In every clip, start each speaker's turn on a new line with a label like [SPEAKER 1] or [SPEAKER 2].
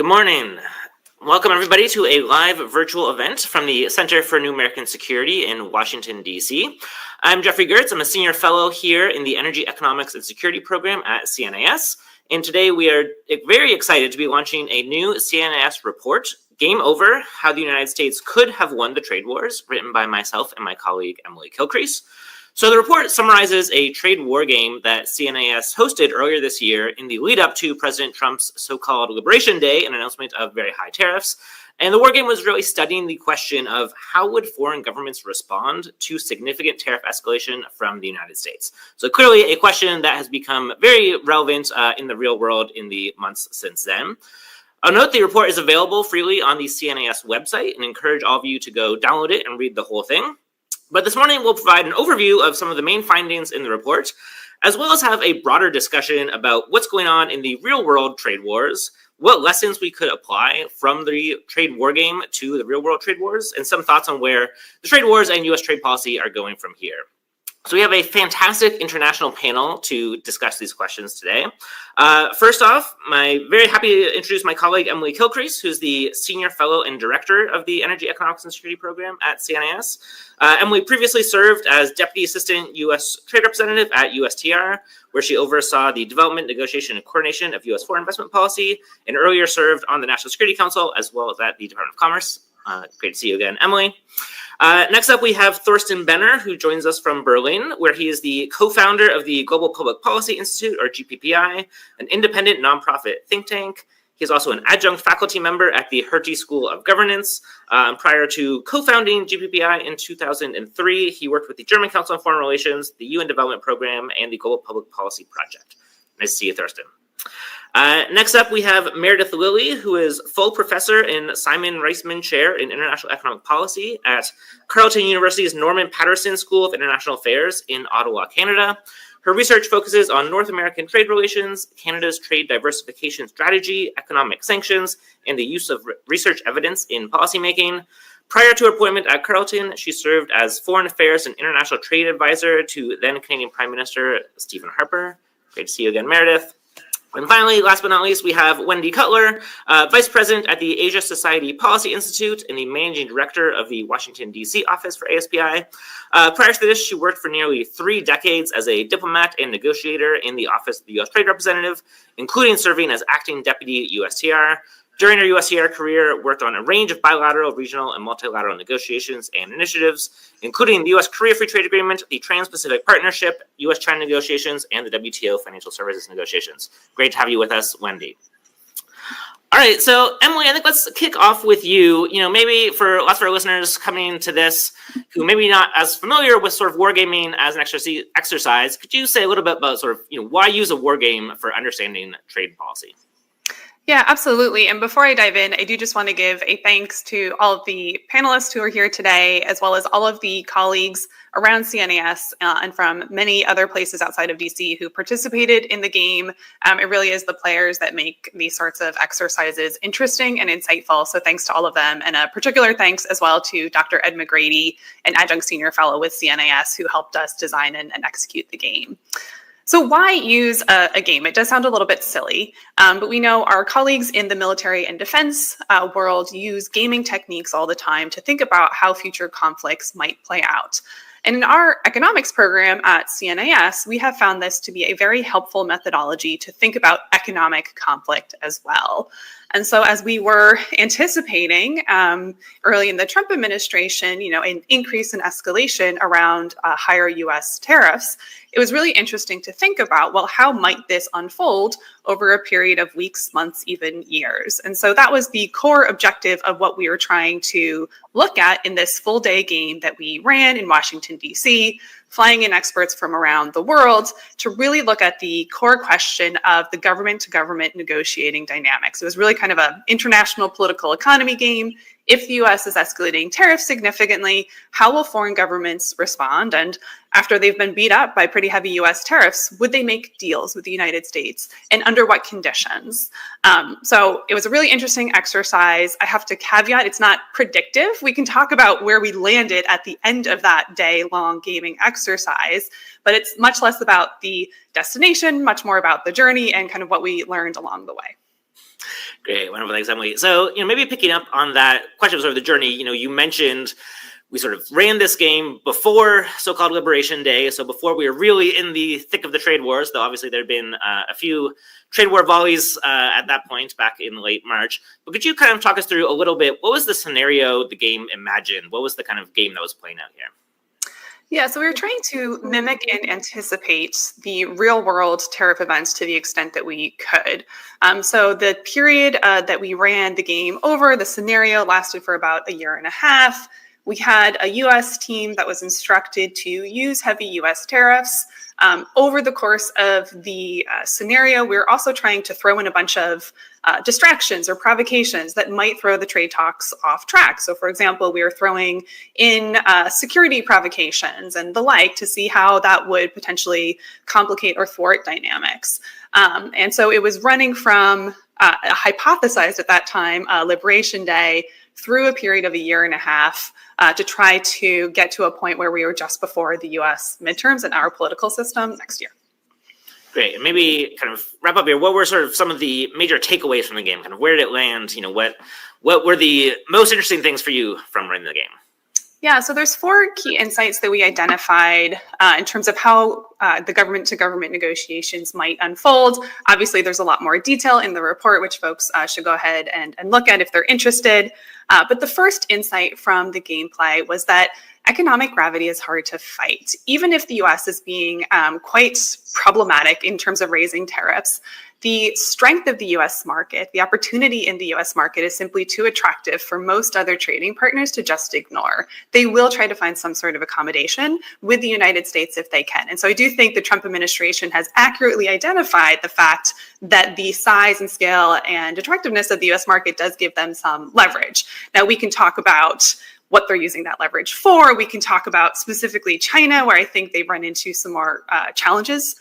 [SPEAKER 1] Good morning. Welcome, everybody, to a live virtual event from the Center for New American Security in Washington, D.C. I'm Geoffrey Gertz. I'm a senior fellow here in the Energy Economics and Security program at CNAS. And today we are very excited to be launching a new CNAS report, Game Over, How the United States Could Have Won the Trade Wars, written by myself and my colleague, Emily Kilcrease. So the report summarizes a trade war game that CNAS hosted earlier this year in the lead up to President Trump's so-called Liberation Day, an announcement of very high tariffs. And the war game was really studying the question of how would foreign governments respond to significant tariff escalation from the United States. So clearly a question that has become very relevant in the real world in the months since then. I'll note the report is available freely on the CNAS website and encourage all of you to go download it and read the whole thing. But this morning, we'll provide an overview of some of the main findings in the report, as well as have a broader discussion about what's going on in the real-world trade wars, what lessons we could apply from the trade war game to the real-world trade wars, and some thoughts on where the trade wars and U.S. trade policy are going from here. So we have a fantastic international panel to discuss these questions today. First off, I'm very happy to introduce my colleague, Emily Kilcrease, who's the Senior Fellow and Director of the Energy Economics and Security Program at CNAS. Emily previously served as Deputy Assistant U.S. Trade Representative at USTR, where she oversaw the development, negotiation, and coordination of U.S. foreign investment policy, and earlier served on the National Security Council, as well as at the Department of Commerce. Great to see you again, Emily. Next up, we have Thorsten Benner, who joins us from Berlin, where he is the co-founder of the Global Public Policy Institute, or GPPI, an independent nonprofit think tank. He is also an adjunct faculty member at the Hertie School of Governance. Prior to co-founding GPPI in 2003, he worked with the German Council on Foreign Relations, the UN Development Program, and the Global Public Policy Project. Nice to see you, Thorsten. Next up, we have Meredith Lilly, who is full professor in Simon Reisman Chair in International Economic Policy at Carleton University's Norman Paterson School of International Affairs in Ottawa, Canada. Her research focuses on North American trade relations, Canada's trade diversification strategy, economic sanctions, and the use of research evidence in policymaking. Prior to her appointment at Carleton, she served as Foreign Affairs and International Trade Advisor to then Canadian Prime Minister Stephen Harper. Great to see you again, Meredith. And finally, last but not least, we have Wendy Cutler, Vice President at the Asia Society Policy Institute and the Managing Director of the Washington, D.C. office for ASPI. Prior to this, she worked for nearly 3 decades as a diplomat and negotiator in the Office of the U.S. Trade Representative, including serving as acting deputy USTR. During her USTR career, worked on a range of bilateral, regional, and multilateral negotiations and initiatives, including the U.S.-Korea Free Trade Agreement, the Trans-Pacific Partnership, U.S.-China negotiations, and the WTO financial services negotiations. Great to have you with us, Wendy. All right, so Emily, I think let's kick off with you. Maybe for lots of our listeners coming to this who maybe not as familiar with sort of wargaming as an exercise, could you say a little bit about sort of why use a wargame for understanding trade policy?
[SPEAKER 2] Yeah, absolutely. And before I dive in, I do just want to give a thanks to all of the panelists who are here today, as well as all of the colleagues around CNAS and from many other places outside of DC who participated in the game. It really is the players that make these sorts of exercises interesting and insightful. So thanks to all of them. And a particular thanks as well to Dr. Ed McGrady, an adjunct senior fellow with CNAS, who helped us design and execute the game. So why use a game? It does sound a little bit silly, but we know our colleagues in the military and defense world use gaming techniques all the time to think about how future conflicts might play out. And in our economics program at CNAS, we have found this to be a very helpful methodology to think about economic conflict as well. And so as we were anticipating early in the Trump administration, an increase in escalation around higher U.S. tariffs, it was really interesting to think about, well, how might this unfold over a period of weeks, months, even years? And so that was the core objective of what we were trying to look at in this full day game that we ran in Washington, D.C., flying in experts from around the world to really look at the core question of the government-to-government negotiating dynamics. It was really kind of an international political economy game. If the U.S. is escalating tariffs significantly, how will foreign governments respond? And after they've been beat up by pretty heavy U.S. tariffs, would they make deals with the United States? And under what conditions? So it was a really interesting exercise. I have to caveat, it's not predictive. We can talk about where we landed at the end of that day-long gaming exercise, but it's much less about the destination, much more about the journey and kind of what we learned along the way.
[SPEAKER 1] Great, wonderful, thanks, Emily. So, maybe picking up on that question of sort of the journey, you mentioned we sort of ran this game before so-called Liberation Day, so before we were really in the thick of the trade wars, though obviously there had been a few trade war volleys at that point back in late March. But could you kind of talk us through a little bit, what was the scenario the game imagined? What was the kind of game that was playing out here?
[SPEAKER 2] Yeah, so we were trying to mimic and anticipate the real world tariff events to the extent that we could. So the period that we ran the game over, the scenario lasted for about a year and a half. We had a U.S. team that was instructed to use heavy U.S. tariffs. Over the course of the scenario, we were also trying to throw in a bunch of distractions or provocations that might throw the trade talks off track. So, for example, we were throwing in security provocations and the like to see how that would potentially complicate or thwart dynamics. And so it was running from hypothesized at that time, Liberation Day, through a period of a year and a half to try to get to a point where we were just before the U.S. midterms and our political system next year.
[SPEAKER 1] Great. And maybe kind of wrap up here, what were sort of some of the major takeaways from the game? Kind of where did it land? What were the most interesting things for you from running the game?
[SPEAKER 2] Yeah, so there's 4 key insights that we identified in terms of how the government-to-government negotiations might unfold. Obviously, there's a lot more detail in the report, which folks should go ahead and look at if they're interested. But the first insight from the gameplay was that economic gravity is hard to fight. Even if the U.S. is being quite problematic in terms of raising tariffs, the strength of the U.S. market, the opportunity in the U.S. market is simply too attractive for most other trading partners to just ignore. They will try to find some sort of accommodation with the United States if they can. And so I do think the Trump administration has accurately identified the fact that the size and scale and attractiveness of the U.S. market does give them some leverage. Now, we can talk about what they're using that leverage for. We can talk about specifically China, where I think they've run into some more challenges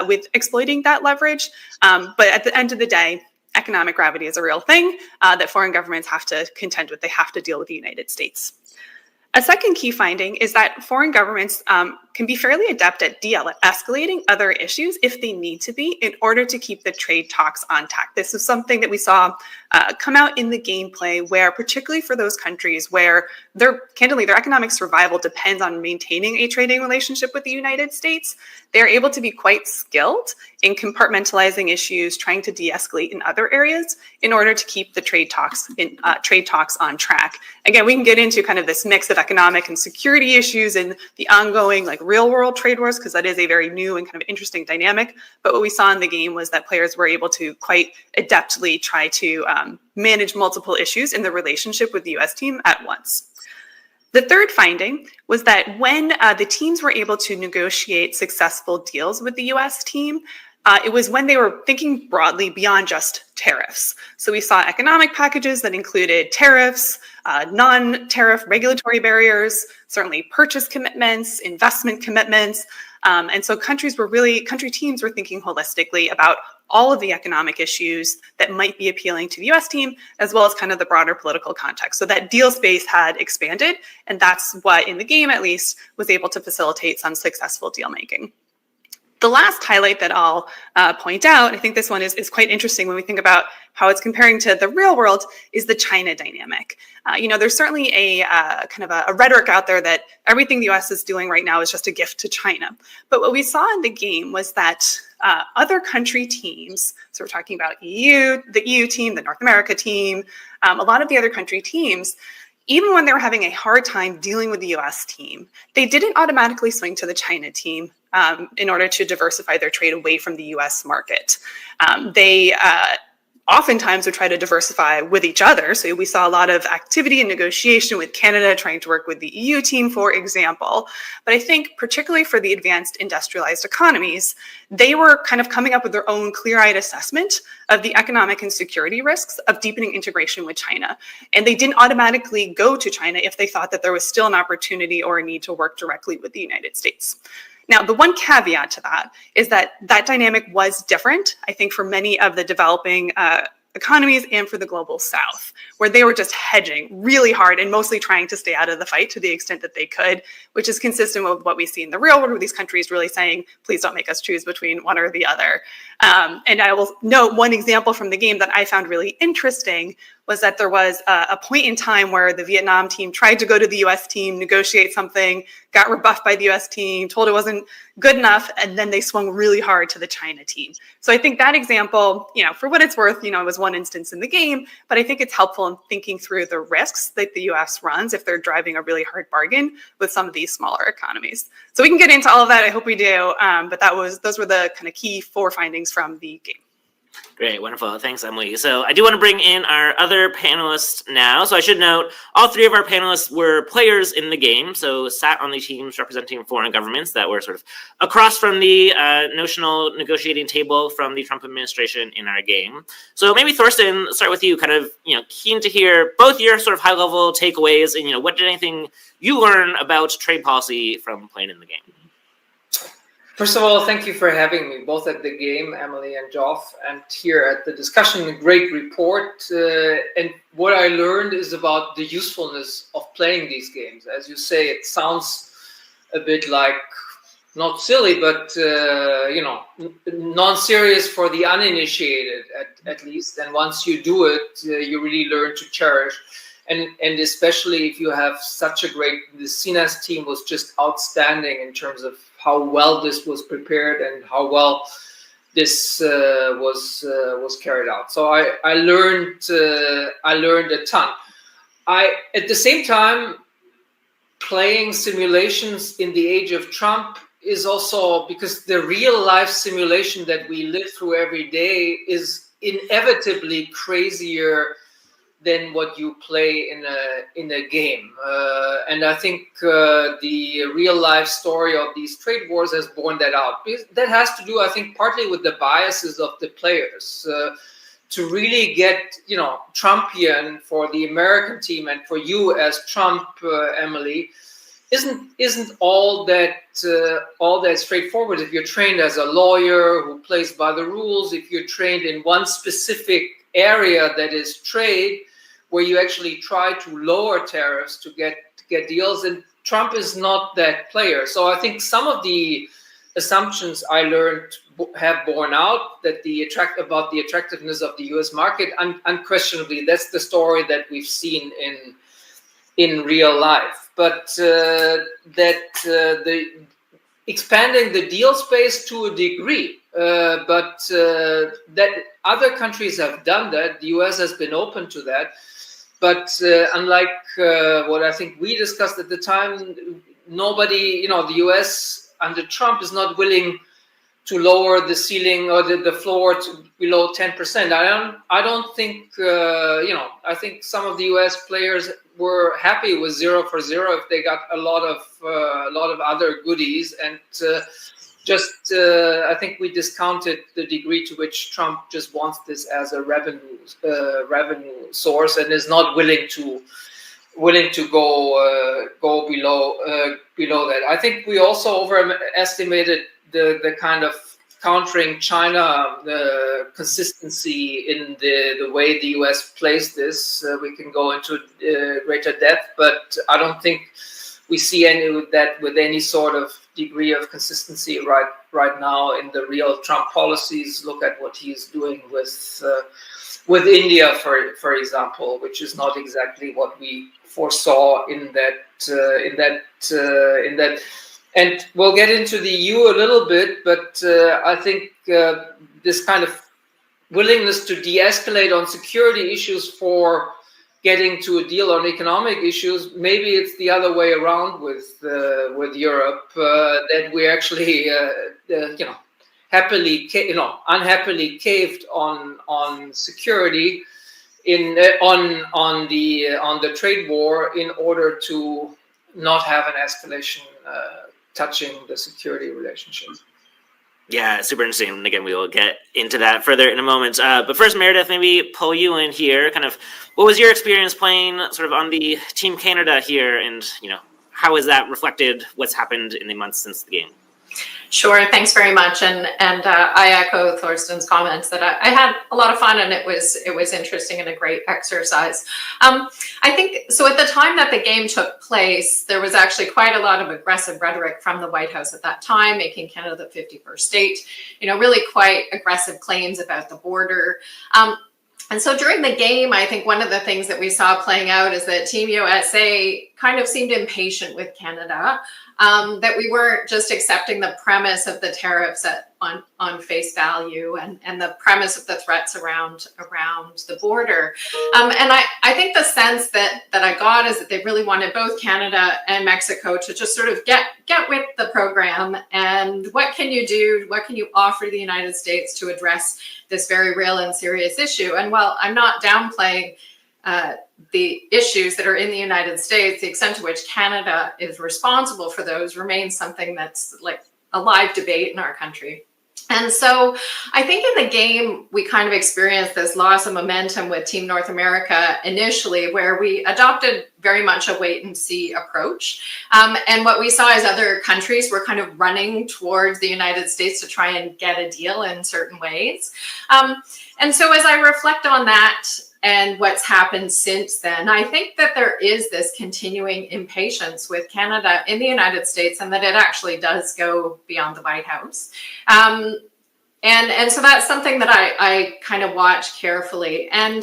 [SPEAKER 2] with exploiting that leverage. But at the end of the day, economic gravity is a real thing that foreign governments have to contend with. They have to deal with the United States. A second key finding is that foreign governments can be fairly adept at de-escalating other issues if they need to be in order to keep the trade talks on track. This is something that we saw come out in the gameplay where, particularly for those countries where their economic survival depends on maintaining a trading relationship with the United States, they're able to be quite skilled in compartmentalizing issues, trying to de-escalate in other areas in order to keep the trade talks on track. Again, we can get into kind of this mix of economic and security issues and the ongoing real world trade wars, because that is a very new and kind of interesting dynamic. But what we saw in the game was that players were able to quite adeptly try to manage multiple issues in the relationship with the US team at once. The third finding was that when the teams were able to negotiate successful deals with the US team, it was when they were thinking broadly beyond just tariffs. So we saw economic packages that included tariffs, non-tariff regulatory barriers, certainly purchase commitments, investment commitments. And so country teams were thinking holistically about all of the economic issues that might be appealing to the US team, as well as kind of the broader political context. So that deal space had expanded, and that's what, in the game at least, was able to facilitate some successful deal making. The last highlight that I'll point out, I think this one is quite interesting when we think about how it's comparing to the real world, is the China dynamic. There's certainly a kind of a rhetoric out there that everything the US is doing right now is just a gift to China. But what we saw in the game was that other country teams, so we're talking about the EU team, the North America team, a lot of the other country teams, even when they were having a hard time dealing with the US team, they didn't automatically swing to the China team in order to diversify their trade away from the US market. They oftentimes would try to diversify with each other. So we saw a lot of activity and negotiation with Canada trying to work with the EU team, for example. But I think particularly for the advanced industrialized economies, they were kind of coming up with their own clear-eyed assessment of the economic and security risks of deepening integration with China. And they didn't automatically go to China if they thought that there was still an opportunity or a need to work directly with the United States. Now, the one caveat to that is that dynamic was different, I think, for many of the developing economies and for the global South, where they were just hedging really hard and mostly trying to stay out of the fight to the extent that they could, which is consistent with what we see in the real world, where these countries really saying, please don't make us choose between one or the other. And I will note one example from the game that I found really interesting was that there was a point in time where the Vietnam team tried to go to the US team, negotiate something, got rebuffed by the US team, told it wasn't good enough, and then they swung really hard to the China team. So I think that example, for what it's worth, it was one instance in the game, but I think it's helpful in thinking through the risks that the US runs if they're driving a really hard bargain with some of these smaller economies. So we can get into all of that, I hope we do, but those were the kind of key 4 findings from the game.
[SPEAKER 1] Great, wonderful. Thanks, Emily. So I do want to bring in our other panelists now. So I should note, all 3 of our panelists were players in the game, so sat on the teams representing foreign governments that were sort of across from the notional negotiating table from the Trump administration in our game. So maybe Thorsten, start with you, kind of, keen to hear both your sort of high-level takeaways and, what did anything you learn about trade policy from playing in the game?
[SPEAKER 3] First of all, thank you for having me, both at the game, Emily and Geoff, and here at the discussion. A great report. And what I learned is about the usefulness of playing these games. As you say, it sounds a bit like, not silly, but, non-serious for the uninitiated, at least. And once you do it, you really learn to cherish. And especially if you have such a the CNAS team was just outstanding in terms of how well this was prepared and how well this was carried out. So I learned a ton. At the same time, playing simulations in the age of Trump is also because the real life simulation that we live through every day is inevitably crazier than what you play in a game. And I think the real life story of these trade wars has borne that out. That has to do, I think, partly with the biases of the players. To really get, Trumpian for the American team and for you as Trump, Emily, isn't all that straightforward. If you're trained as a lawyer who plays by the rules, if you're trained in one specific area that is trade, where you actually try to lower tariffs to get deals, and Trump is not that player. So I think some of the assumptions I learned have borne out that about the attractiveness of the U.S. market. Unquestionably, that's the story that we've seen in real life. But the expanding the deal space to a degree, but that other countries have done that. The U.S. has been open to that. But unlike what I think we discussed at the time, nobody, the U.S. under Trump is not willing to lower the ceiling or the floor to below 10%. I don't think, I think some of the U.S. players were happy with 0 for 0 if they got a lot of other goodies, and I think we discounted the degree to which Trump just wants this as a revenue source and is not willing to go below that. I think we also overestimated the kind of countering China, the consistency in the way the U.S. plays this. We can go into greater depth, but I don't think we see with any sort of degree of consistency right now in the real Trump policies. Look at what he's doing with India, for example, which is not exactly what we foresaw in that. And we'll get into the EU a little bit, but I think this kind of willingness to de-escalate on security issues for getting to a deal on economic issues, maybe it's the other way around with Europe, that we actually, unhappily caved on security on the trade war in order to not have an escalation touching the security relationship.
[SPEAKER 1] Yeah, super interesting. And again, we will get into that further in a moment. But first, Meredith, maybe pull you in here. Kind of, what was your experience playing sort of on the Team Canada here, and how has that reflected what's happened in the months since the game?
[SPEAKER 4] Sure, thanks very much, and I echo Thorsten's comments that I had a lot of fun, and it was interesting and a great exercise. I think so. At the time that the game took place, there was actually quite a lot of aggressive rhetoric from the White House at that time, making Canada the 51st state. Really quite aggressive claims about the border. And so during the game, I think one of the things that we saw playing out is that Team USA kind of seemed impatient with Canada, that we weren't just accepting the premise of the tariffs on face value and the premise of the threats around the border. And I think the sense that I got is that they really wanted both Canada and Mexico to just sort of get with the program, and what can you do? What can you offer the United States to address this very real and serious issue? And while I'm not downplaying the issues that are in the United States, the extent to which Canada is responsible for those remains something that's like a live debate in our country. And so I think in the game, we kind of experienced this loss of momentum with Team North America initially, where we adopted very much a wait and see approach. And what we saw is other countries were kind of running towards the United States to try and get a deal in certain ways. And so as I reflect on that and what's happened since then, I think that there is this continuing impatience with Canada in the United States, and that it actually does go beyond the White House. And so that's something that I kind of watch carefully. And,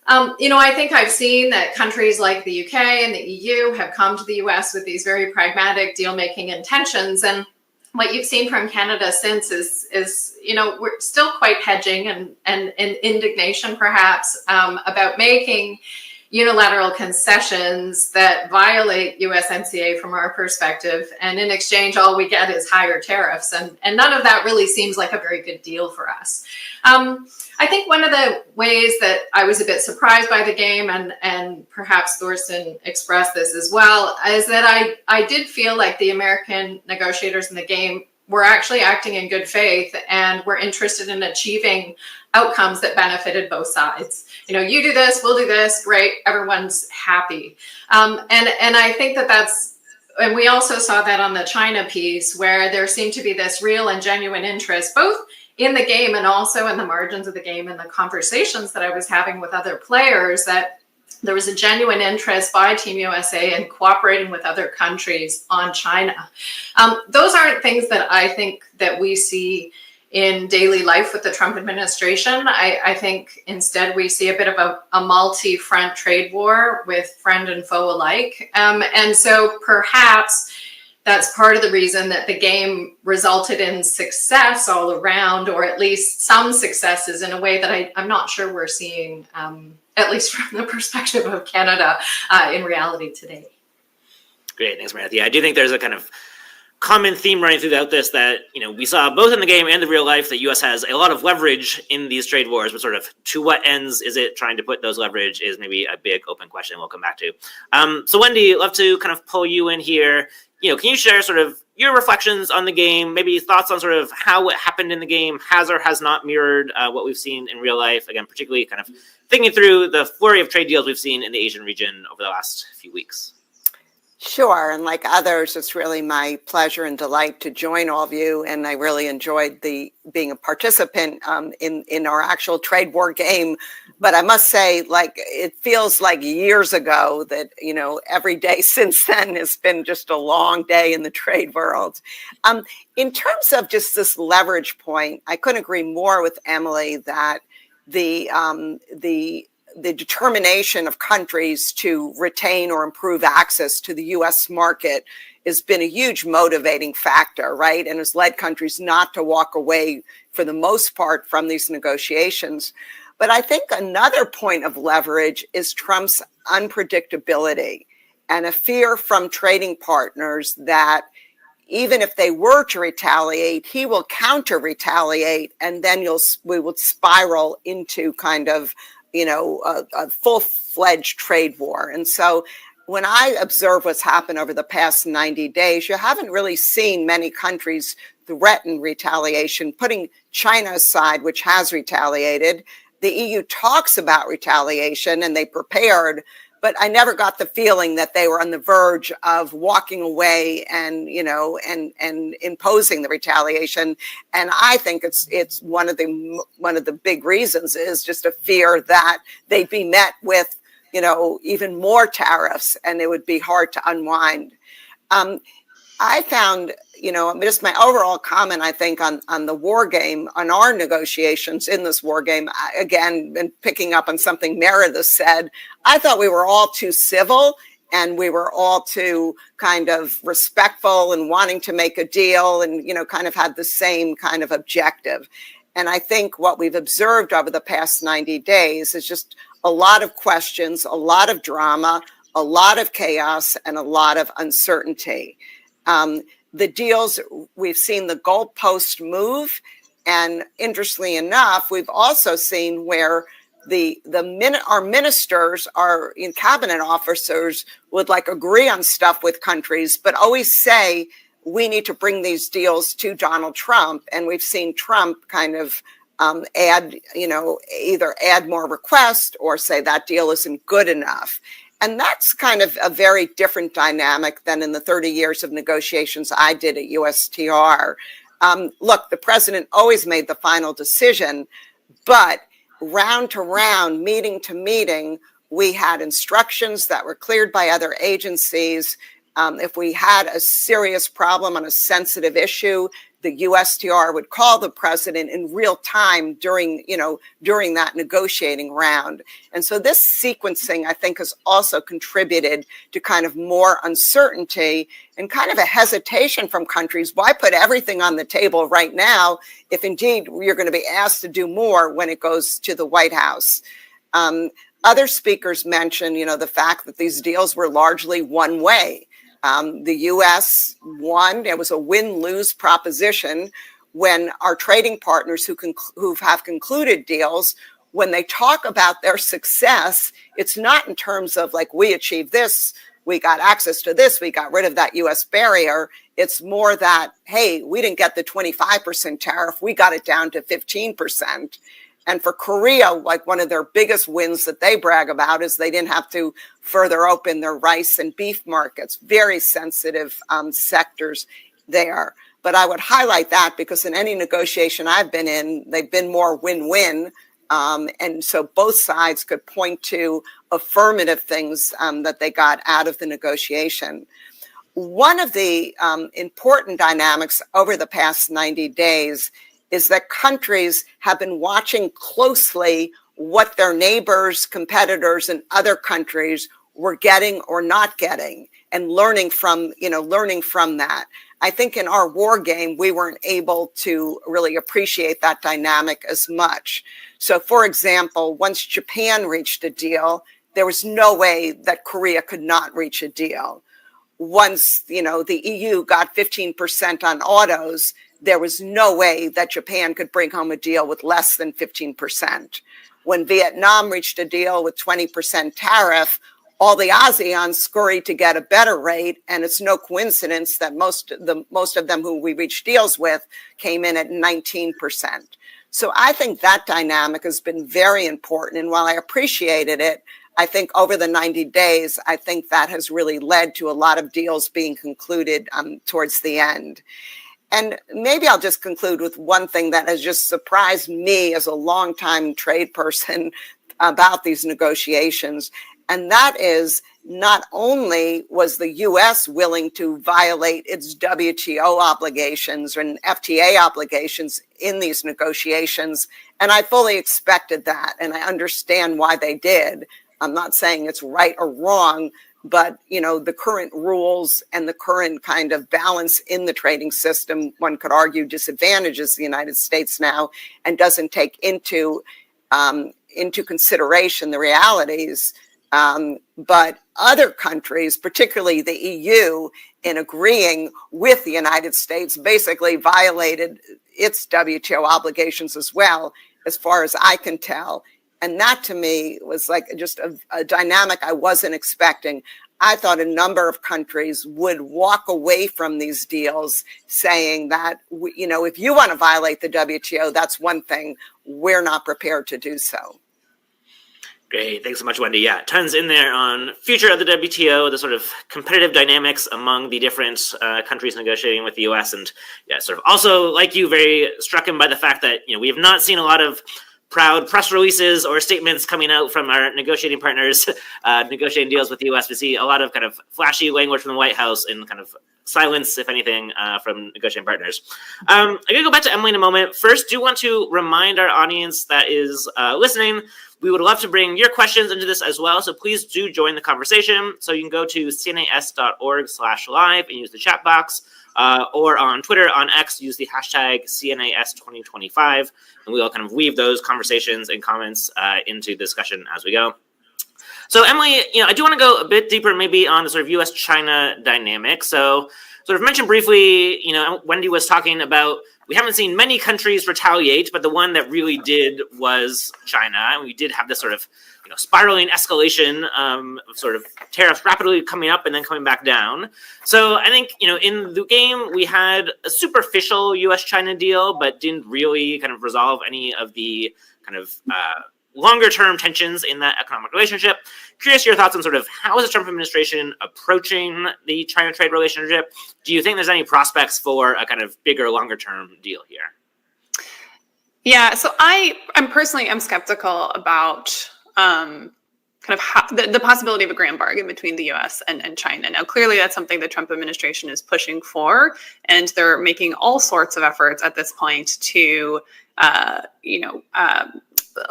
[SPEAKER 4] I think I've seen that countries like the UK and the EU have come to the US with these very pragmatic deal-making intentions. And what you've seen from Canada since is we're still quite hedging and indignation perhaps about making unilateral concessions that violate USMCA from our perspective. And in exchange, all we get is higher tariffs. And none of that really seems like a very good deal for us. I think one of the ways that I was a bit surprised by the game, and perhaps Thorsten expressed this as well, is that I did feel like the American negotiators in the game were actually acting in good faith and were interested in achieving outcomes that benefited both sides. You do this, we'll do this, great, everyone's happy. And I think that's, and we also saw that on the China piece, where there seemed to be this real and genuine interest, both in the game and also in the margins of the game and the conversations that I was having with other players, that there was a genuine interest by Team USA in cooperating with other countries on China. Those aren't things that I think that we see in daily life with the Trump administration. I think instead we see a bit of a multi-front trade war with friend and foe alike. And so perhaps that's part of the reason that the game resulted in success all around, or at least some successes in a way that I'm not sure we're seeing, at least from the perspective of Canada, in reality today.
[SPEAKER 1] Great, thanks, Meredith. Yeah, I do think there's a kind of common theme running throughout this that, we saw both in the game and the real life that U.S. has a lot of leverage in these trade wars, but sort of to what ends is it trying to put those leverage is maybe a big open question we'll come back to. So Wendy, I'd love to kind of pull you in here. Can you share sort of your reflections on the game, maybe thoughts on sort of how what happened in the game has or has not mirrored what we've seen in real life? Again, particularly kind of thinking through the flurry of trade deals we've seen in the Asian region over the last few weeks.
[SPEAKER 5] Sure. And like others, it's really my pleasure and delight to join all of you. And I really enjoyed being a participant in our actual trade war game. But I must say, it feels like years ago that, every day since then has been just a long day in the trade world. In terms of just this leverage point, I couldn't agree more with Emily that the determination of countries to retain or improve access to the U.S. market has been a huge motivating factor, right? And has led countries not to walk away, for the most part, from these negotiations. But I think another point of leverage is Trump's unpredictability and a fear from trading partners that even if they were to retaliate, he will counter-retaliate, and then we will spiral into kind of a full-fledged trade war. And so when I observe what's happened over the past 90 days, you haven't really seen many countries threaten retaliation, putting China aside, which has retaliated. The EU talks about retaliation and they prepared, but I never got the feeling that they were on the verge of walking away and, and imposing the retaliation. And I think it's one of the big reasons is just a fear that they'd be met with, even more tariffs, and it would be hard to unwind. I found, just my overall comment, I think, on the war game, on our negotiations in this war game, again, and picking up on something Meredith said, I thought we were all too civil and we were all too kind of respectful and wanting to make a deal and, kind of had the same kind of objective. And I think what we've observed over the past 90 days is just a lot of questions, a lot of drama, a lot of chaos, and a lot of uncertainty. The deals, we've seen the goalpost move, and interestingly enough, we've also seen where our ministers, our cabinet officers would agree on stuff with countries, but always say we need to bring these deals to Donald Trump, and we've seen Trump kind of add, either add more requests or say that deal isn't good enough. And that's kind of a very different dynamic than in the 30 years of negotiations I did at USTR. Look, the president always made the final decision, but round to round, meeting to meeting, we had instructions that were cleared by other agencies. If we had a serious problem on a sensitive issue, the USTR would call the president in real time during that negotiating round. And so this sequencing, I think, has also contributed to kind of more uncertainty and kind of a hesitation from countries. Why put everything on the table right now if indeed you're going to be asked to do more when it goes to the White House? Other speakers mentioned, the fact that these deals were largely one way. The U.S. won. It was a win-lose proposition when our trading partners who have concluded deals, when they talk about their success, it's not in terms of we achieved this, we got access to this, we got rid of that U.S. barrier. It's more that, hey, we didn't get the 25% tariff, we got it down to 15%. And for Korea, one of their biggest wins that they brag about is they didn't have to further open their rice and beef markets, very sensitive sectors there. But I would highlight that because in any negotiation I've been in, they've been more win-win. And so both sides could point to affirmative things that they got out of the negotiation. One of the important dynamics over the past 90 days is that countries have been watching closely what their neighbors, competitors, and other countries were getting or not getting, and learning from that. I think in our war game, we weren't able to really appreciate that dynamic as much. So, for example, once Japan reached a deal, there was no way that Korea could not reach a deal. Once, the EU got 15% on autos, there was no way that Japan could bring home a deal with less than 15%. When Vietnam reached a deal with 20% tariff, all the ASEAN scurried to get a better rate, and it's no coincidence that most of them who we reached deals with came in at 19%. So I think that dynamic has been very important, and while I appreciated it, I think over the 90 days, I think that has really led to a lot of deals being concluded towards the end. And maybe I'll just conclude with one thing that has just surprised me as a longtime trade person about these negotiations. And that is, not only was the U.S. willing to violate its WTO obligations and FTA obligations in these negotiations, and I fully expected that, and I understand why they did. I'm not saying it's right or wrong, but, the current rules and the current kind of balance in the trading system, one could argue, disadvantages the United States now and doesn't take into consideration the realities. But other countries, particularly the EU, in agreeing with the United States, basically violated its WTO obligations as well, as far as I can tell. And that to me was just a dynamic I wasn't expecting. I thought a number of countries would walk away from these deals saying that, if you want to violate the WTO, that's one thing. We're not prepared to do so.
[SPEAKER 1] Great. Thanks so much, Wendy. Yeah, tons in there on future of the WTO, the sort of competitive dynamics among the different countries negotiating with the U.S. And yeah, sort of also, like you, very struck by the fact that, we have not seen a lot of proud press releases or statements coming out from our negotiating partners negotiating deals with the U.S. We see a lot of kind of flashy language from the White House and kind of silence, if anything, from negotiating partners. I'm going to go back to Emily in a moment. First, do want to remind our audience that is listening, we would love to bring your questions into this as well. So please do join the conversation. So you can go to cnas.org/live and use the chat box, or on Twitter, on X, use the hashtag CNAS2025. And we'll kind of weave those conversations and comments into the discussion as we go. So Emily, I do want to go a bit deeper maybe on the sort of US-China dynamic. So sort of mentioned briefly, Wendy was talking about, we haven't seen many countries retaliate, but the one that really did was China. And we did have this sort of, spiraling escalation, sort of tariffs rapidly coming up and then coming back down. So I think, in the game, we had a superficial US-China deal, but didn't really kind of resolve any of the kind of longer term tensions in that economic relationship. Curious your thoughts on sort of how is the Trump administration approaching the China trade relationship? Do you think there's any prospects for a kind of bigger, longer term deal here?
[SPEAKER 2] Yeah, so I'm personally skeptical about kind of how, the possibility of a grand bargain between the U.S. and China. Now, clearly, that's something the Trump administration is pushing for, and they're making all sorts of efforts at this point to,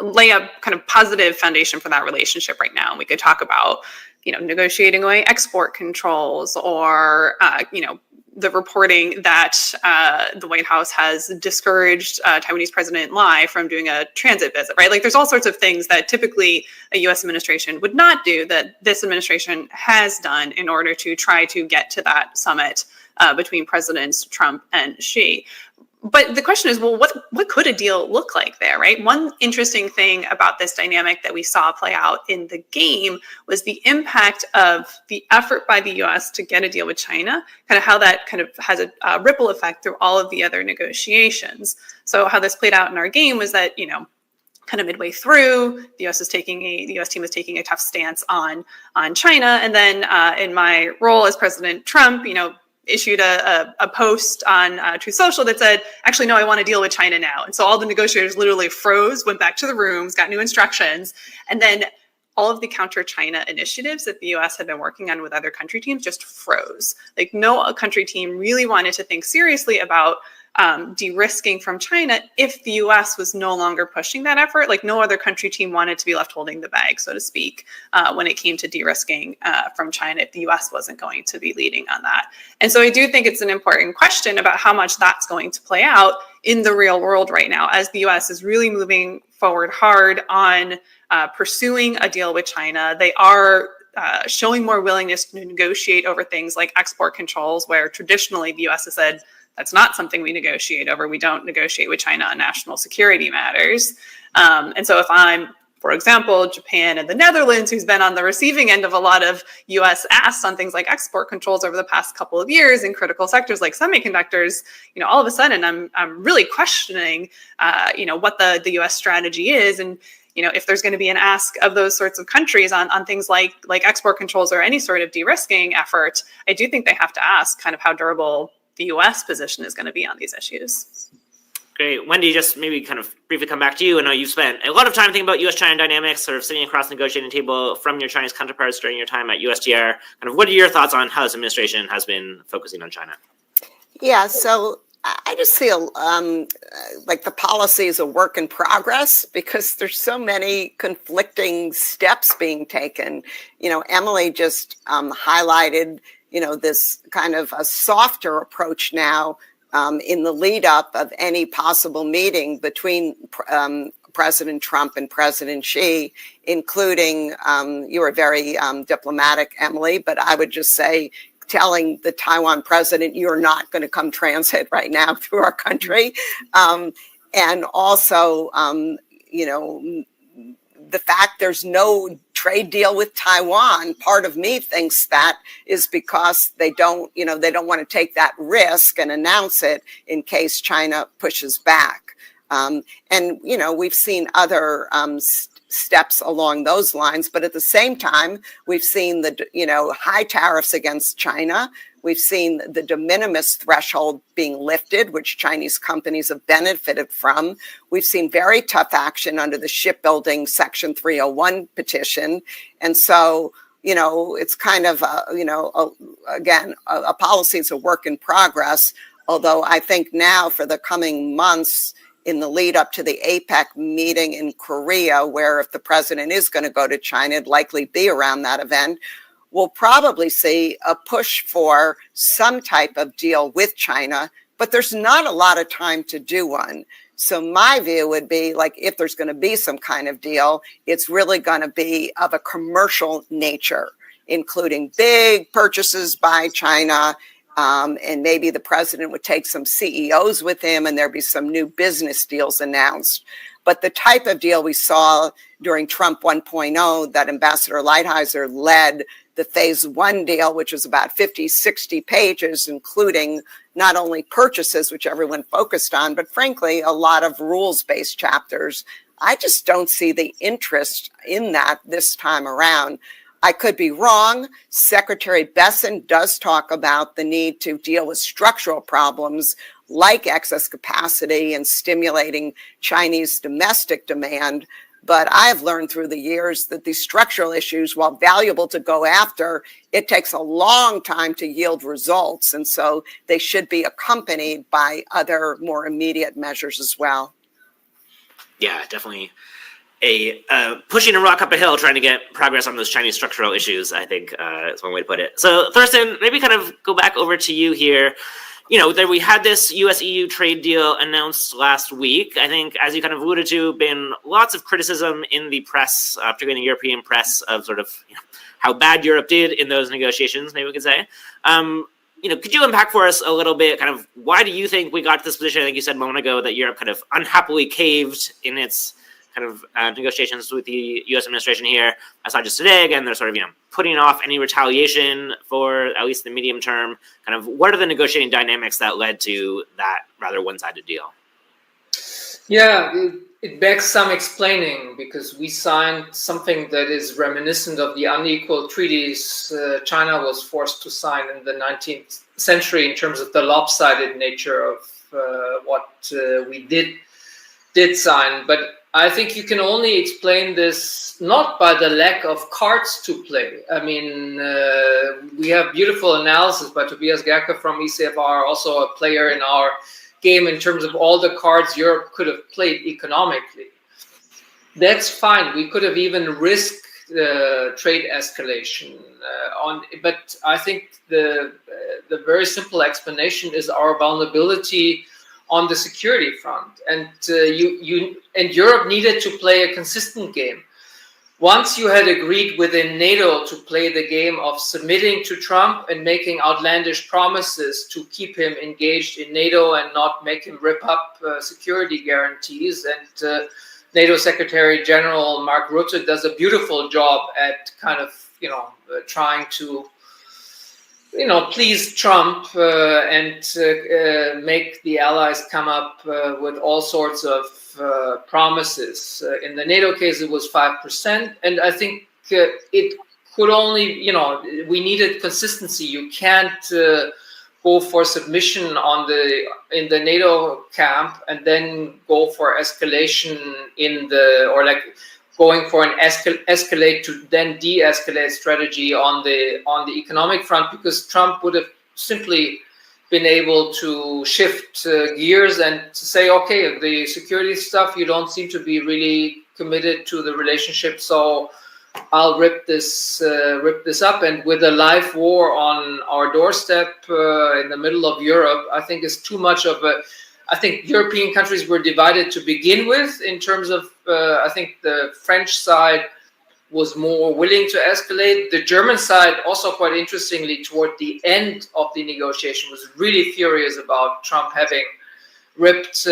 [SPEAKER 2] lay a kind of positive foundation for that relationship right now. And we could talk about, negotiating away export controls, or, the reporting that the White House has discouraged Taiwanese President Lai from doing a transit visit, right? Like, there's all sorts of things that typically a U.S. administration would not do that this administration has done in order to try to get to that summit between Presidents Trump and Xi. But the question is, well, what could a deal look like there, right? One interesting thing about this dynamic that we saw play out in the game was the impact of the effort by the U.S. to get a deal with China, kind of how that kind of has a ripple effect through all of the other negotiations. So how this played out in our game was that, kind of midway through, the U.S. team was taking a tough stance on China, and then in my role as President Trump, issued a post on Truth Social that said, actually, no, I want to deal with China now. And so all the negotiators literally froze, went back to the rooms, got new instructions. And then all of the counter-China initiatives that the U.S. had been working on with other country teams just froze. Like, no country team really wanted to think seriously about de-risking from China if the U.S. was no longer pushing that effort. Like, no other country team wanted to be left holding the bag, so to speak, when it came to de-risking from China if the U.S. wasn't going to be leading on that. And so I do think it's an important question about how much that's going to play out in the real world right now, as the U.S. is really moving forward hard on pursuing a deal with China. They are showing more willingness to negotiate over things like export controls, where traditionally the U.S. has said, that's not something we negotiate over. We don't negotiate with China on national security matters. And so if I'm, for example, Japan and the Netherlands, who's been on the receiving end of a lot of U.S. asks on things like export controls over the past couple of years in critical sectors like semiconductors, all of a sudden I'm really questioning, what the U.S. strategy is. And if there's going to be an ask of those sorts of countries on things like export controls or any sort of de-risking effort, I do think they have to ask kind of how durable the U.S. position is going to be on these issues.
[SPEAKER 1] Great. Wendy, just maybe kind of briefly come back to you. I know you've spent a lot of time thinking about U.S.-China dynamics, sort of sitting across the negotiating table from your Chinese counterparts during your time at USTR. Kind of what are your thoughts on how this administration has been focusing on China?
[SPEAKER 5] Yeah, so I just feel like the policy is a work in progress because there's so many conflicting steps being taken. Emily just highlighted this kind of a softer approach now in the lead up of any possible meeting between President Trump and President Xi, including, you were very diplomatic, Emily, but I would just say, telling the Taiwan president, you're not going to come transit right now through our country. And also, the fact there's no trade deal with Taiwan, part of me thinks that is because they don't want to take that risk and announce it in case China pushes back. And, we've seen other steps along those lines. But at the same time, we've seen the, high tariffs against China. We've seen the de minimis threshold being lifted, which Chinese companies have benefited from. We've seen very tough action under the shipbuilding Section 301 petition. And so, it's kind of, again, a policy is a work in progress. Although I think now for the coming months, in the lead up to the APEC meeting in Korea, where if the president is going to go to China, it'd likely be around that event, we'll probably see a push for some type of deal with China, but there's not a lot of time to do one. So my view would be like, if there's going to be some kind of deal, it's really going to be of a commercial nature, including big purchases by China. And maybe the president would take some CEOs with him and there'd be some new business deals announced. But the type of deal we saw during Trump 1.0 that Ambassador Lighthizer led, the phase one deal, which was about 50, 60 pages, including not only purchases, which everyone focused on, but frankly, a lot of rules-based chapters. I just don't see the interest in that this time around. I could be wrong. Secretary Besson does talk about the need to deal with structural problems like excess capacity and stimulating Chinese domestic demand. But I've learned through the years that these structural issues, while valuable to go after, it takes a long time to yield results. And so they should be accompanied by other more immediate measures as well.
[SPEAKER 1] Yeah, definitely. Pushing a rock up a hill trying to get progress on those Chinese structural issues, I think is one way to put it. So Thorsten, maybe kind of go back over to you here. That we had this US-EU trade deal announced last week. I think, as you kind of alluded to, been lots of criticism in the press, particularly in the European press, of sort of how bad Europe did in those negotiations, maybe we could say. Could you unpack for us a little bit, kind of, why do you think we got to this position? I think you said a moment ago that Europe kind of unhappily caved in its kind of negotiations with the U.S. administration here. I saw just today, again, they're sort of, putting off any retaliation for at least the medium term. Kind of, what are the negotiating dynamics that led to that rather one-sided deal?
[SPEAKER 3] Yeah, it begs some explaining, because we signed something that is reminiscent of the unequal treaties China was forced to sign in the 19th century in terms of the lopsided nature of what we did sign. But I think you can only explain this not by the lack of cards to play. I mean, we have beautiful analysis by Tobias Gerke from ECFR, also a player in our game in terms of all the cards Europe could have played economically. That's fine. We could have even risked trade escalation but I think the very simple explanation is our vulnerability on the security front, and Europe needed to play a consistent game. Once you had agreed within NATO to play the game of submitting to Trump and making outlandish promises to keep him engaged in NATO and not make him rip up security guarantees, and NATO Secretary General Mark Rutte does a beautiful job at kind of trying to please Trump and make the allies come up with all sorts of promises. In the NATO case, it was 5%. And I think it could only, we needed consistency. You can't go for submission in the NATO camp and then go for escalation going for an escalate to then de-escalate strategy on the economic front, because Trump would have simply been able to shift gears and to say, okay, the security stuff, you don't seem to be really committed to the relationship, so I'll rip this up. And with a live war on our doorstep in the middle of Europe, I think is too much of I think European countries were divided to begin with in terms of, I think the French side was more willing to escalate. The German side, also quite interestingly, toward the end of the negotiation, was really furious about Trump having ripped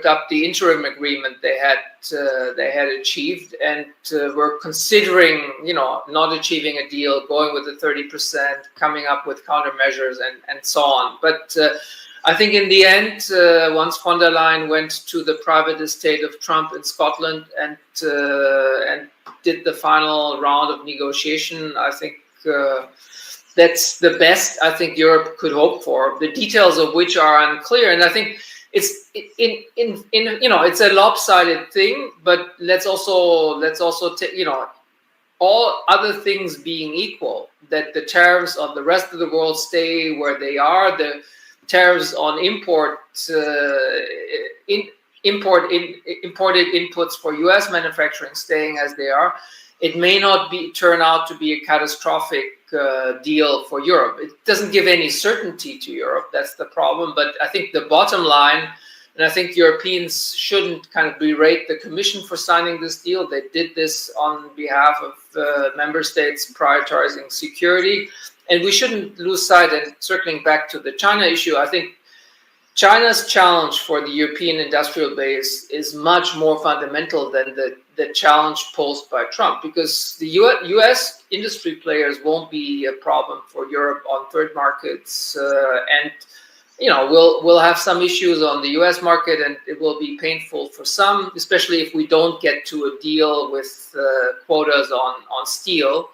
[SPEAKER 3] up the interim agreement they had achieved, and were considering, not achieving a deal, going with the 30%, coming up with countermeasures, and so on. But I think in the end, once von der Leyen went to the private estate of Trump in Scotland and did the final round of negotiation, I think that's the best I think Europe could hope for. The details of which are unclear, and I think it's it's a lopsided thing. But let's also take, all other things being equal, that the tariffs on the rest of the world stay where they are. The tariffs on imported inputs for U.S. manufacturing staying as they are. It may not turn out to be a catastrophic deal for Europe. It doesn't give any certainty to Europe. That's the problem. But I think the bottom line, and I think Europeans shouldn't kind of berate the Commission for signing this deal. They did this on behalf of member states prioritizing security. And we shouldn't lose sight, and circling back to the China issue, I think China's challenge for the European industrial base is much more fundamental than the challenge posed by Trump, because the US industry players won't be a problem for Europe on third markets. And we'll have some issues on the US market, and it will be painful for some, especially if we don't get to a deal with quotas on steel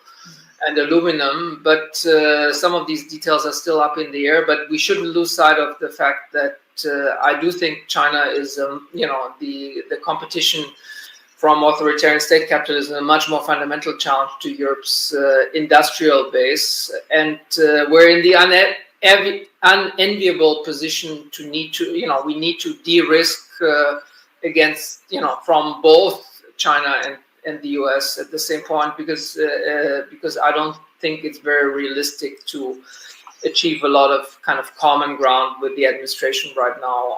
[SPEAKER 3] and aluminum. But some of these details are still up in the air. But we shouldn't lose sight of the fact that I do think China is, the competition from authoritarian state capitalism is a much more fundamental challenge to Europe's industrial base. And we're in the unenviable position to need to, we need to de-risk against, from both China and the US at the same point, because I don't think it's very realistic to achieve a lot of kind of common ground with the administration right now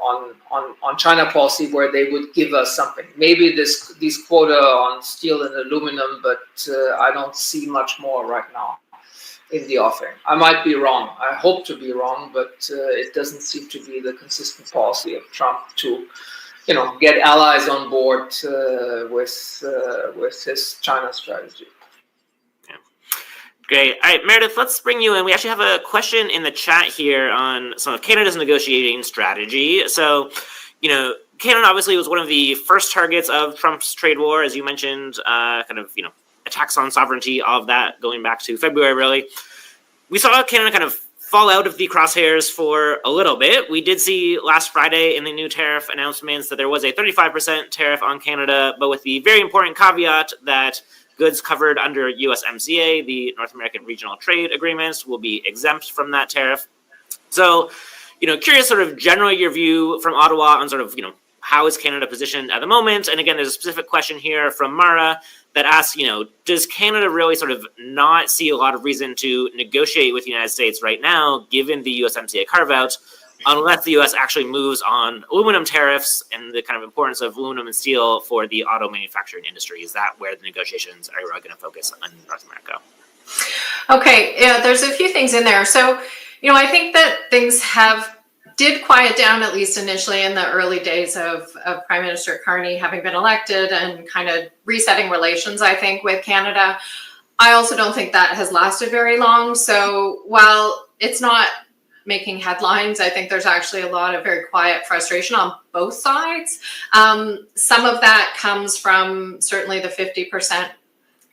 [SPEAKER 3] on China policy, where they would give us something. Maybe these quota on steel and aluminum, but I don't see much more right now in the offing. I might be wrong. I hope to be wrong, but it doesn't seem to be the consistent policy of Trump to get allies on board with his China strategy.
[SPEAKER 1] Yeah. Great. All right, Meredith, let's bring you in. We actually have a question in the chat here on some of Canada's negotiating strategy. So, Canada obviously was one of the first targets of Trump's trade war, as you mentioned, attacks on sovereignty, all of that going back to February, really. We saw Canada kind of fall out of the crosshairs for a little bit. We did see last Friday in the new tariff announcements that there was a 35% tariff on Canada, but with the very important caveat that goods covered under USMCA, the North American Regional Trade Agreements, will be exempt from that tariff. So, curious sort of generally your view from Ottawa on sort of, how is Canada positioned at the moment? And again, there's a specific question here from Mara that asks, does Canada really sort of not see a lot of reason to negotiate with the United States right now, given the USMCA carve-out, unless the US actually moves on aluminum tariffs and the kind of importance of aluminum and steel for the auto manufacturing industry? Is that where the negotiations are really going to focus on North America?
[SPEAKER 4] Okay, yeah, there's a few things in there. So, I think that things did quiet down, at least initially in the early days of Prime Minister Carney having been elected and kind of resetting relations, I think, with Canada. I also don't think that has lasted very long. So while it's not making headlines, I think there's actually a lot of very quiet frustration on both sides. Some of that comes from certainly the 50%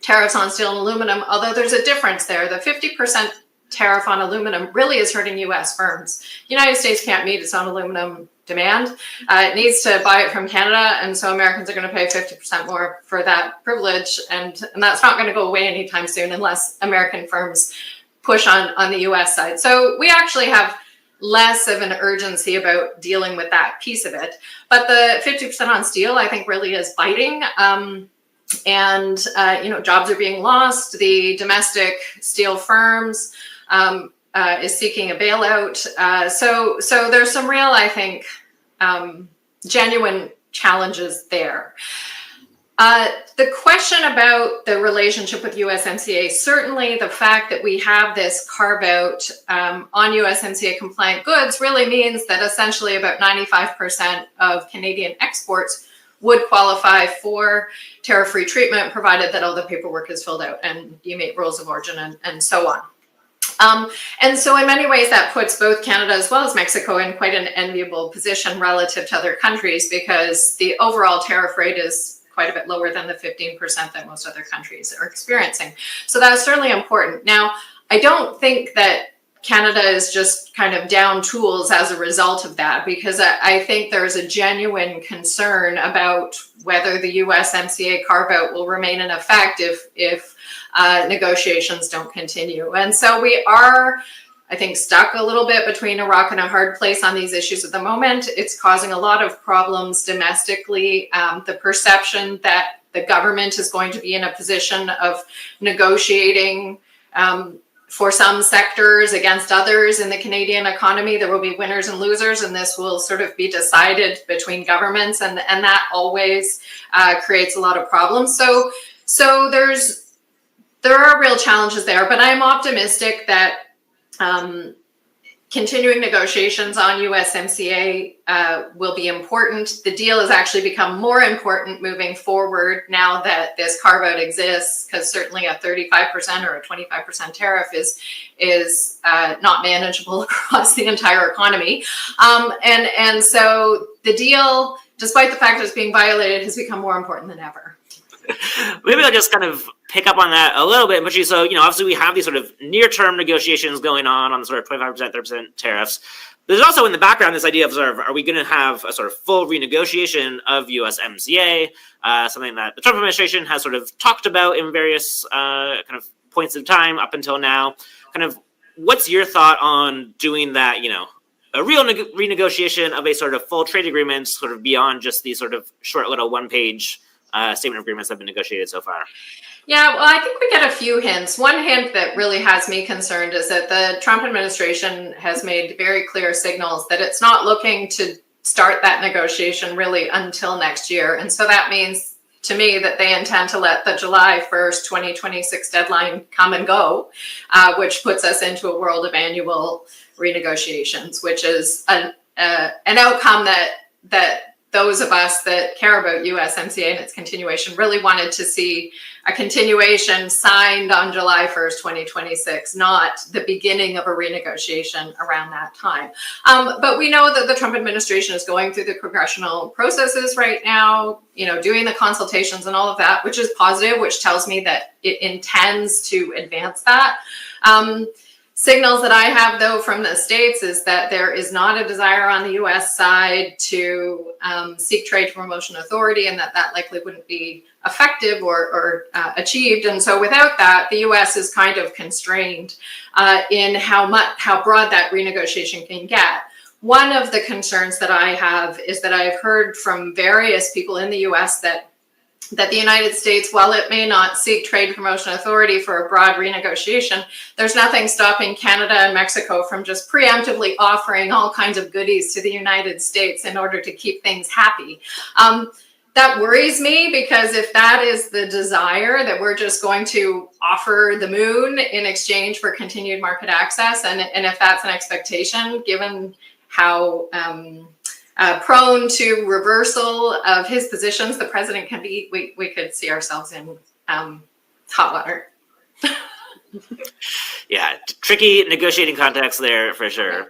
[SPEAKER 4] tariffs on steel and aluminum, although there's a difference there. The 50% tariff on aluminum really is hurting U.S. firms. The United States can't meet its own aluminum demand. It needs to buy it from Canada, and so Americans are going to pay 50% more for that privilege, and that's not going to go away anytime soon unless American firms push on the U.S. side. So we actually have less of an urgency about dealing with that piece of it. But the 50% on steel, I think, really is biting. And jobs are being lost. The domestic steel firms is seeking a bailout. So there's some real, I think, genuine challenges there. The question about the relationship with USMCA, certainly the fact that we have this carve out on USMCA compliant goods really means that essentially about 95% of Canadian exports would qualify for tariff-free treatment, provided that all the paperwork is filled out and you meet rules of origin and so on. And so in many ways that puts both Canada as well as Mexico in quite an enviable position relative to other countries, because the overall tariff rate is quite a bit lower than the 15% that most other countries are experiencing. So that is certainly important. Now, I don't think that Canada is just kind of down tools as a result of that, because I think there's a genuine concern about whether the USMCA carve-out will remain in effect if negotiations don't continue. And so we are, I think, stuck a little bit between a rock and a hard place on these issues at the moment. It's causing a lot of problems domestically. The perception that the government is going to be in a position of negotiating for some sectors against others in the Canadian economy. There will be winners and losers, and this will sort of be decided between governments, and that always creates a lot of problems. So there are real challenges there, but I'm optimistic that continuing negotiations on USMCA will be important. The deal has actually become more important moving forward now that this carve-out exists, because certainly a 35% or a 25% tariff is not manageable across the entire economy. And so the deal, despite the fact that it's being violated, has become more important than ever.
[SPEAKER 1] Maybe I'll just kind of pick up on that a little bit, Butchie. So, obviously we have these sort of near-term negotiations going on the sort of 25%, 30% tariffs. There's also in the background this idea of sort of, are we going to have a sort of full renegotiation of USMCA, something that the Trump administration has sort of talked about in various kind of points of time up until now. Kind of, what's your thought on doing that, a real renegotiation of a sort of full trade agreement, sort of beyond just these sort of short little one-page statement of agreements that have been negotiated so far?
[SPEAKER 4] Yeah, well, I think we get a few hints. One hint that really has me concerned is that the Trump administration has made very clear signals that it's not looking to start that negotiation really until next year. And so that means to me that they intend to let the July 1st, 2026 deadline come and go, which puts us into a world of annual renegotiations, which is an outcome that those of us that care about USMCA and its continuation really wanted to see a continuation signed on July 1st, 2026, not the beginning of a renegotiation around that time. But we know that the Trump administration is going through the congressional processes right now, doing the consultations and all of that, which is positive, which tells me that it intends to advance that. Signals that I have, though, from the States is that there is not a desire on the U.S. side to seek trade promotion authority, and that likely wouldn't be effective or achieved. And so without that, the U.S. is kind of constrained in how broad that renegotiation can get. One of the concerns that I have is that I've heard from various people in the U.S. that the United States, while it may not seek trade promotion authority for a broad renegotiation, there's nothing stopping Canada and Mexico from just preemptively offering all kinds of goodies to the United States in order to keep things happy. That worries me, because if that is the desire, that we're just going to offer the moon in exchange for continued market access, and if that's an expectation, given how prone to reversal of his positions the president can be, we could see ourselves in hot water.
[SPEAKER 1] Yeah, tricky negotiating context there for sure.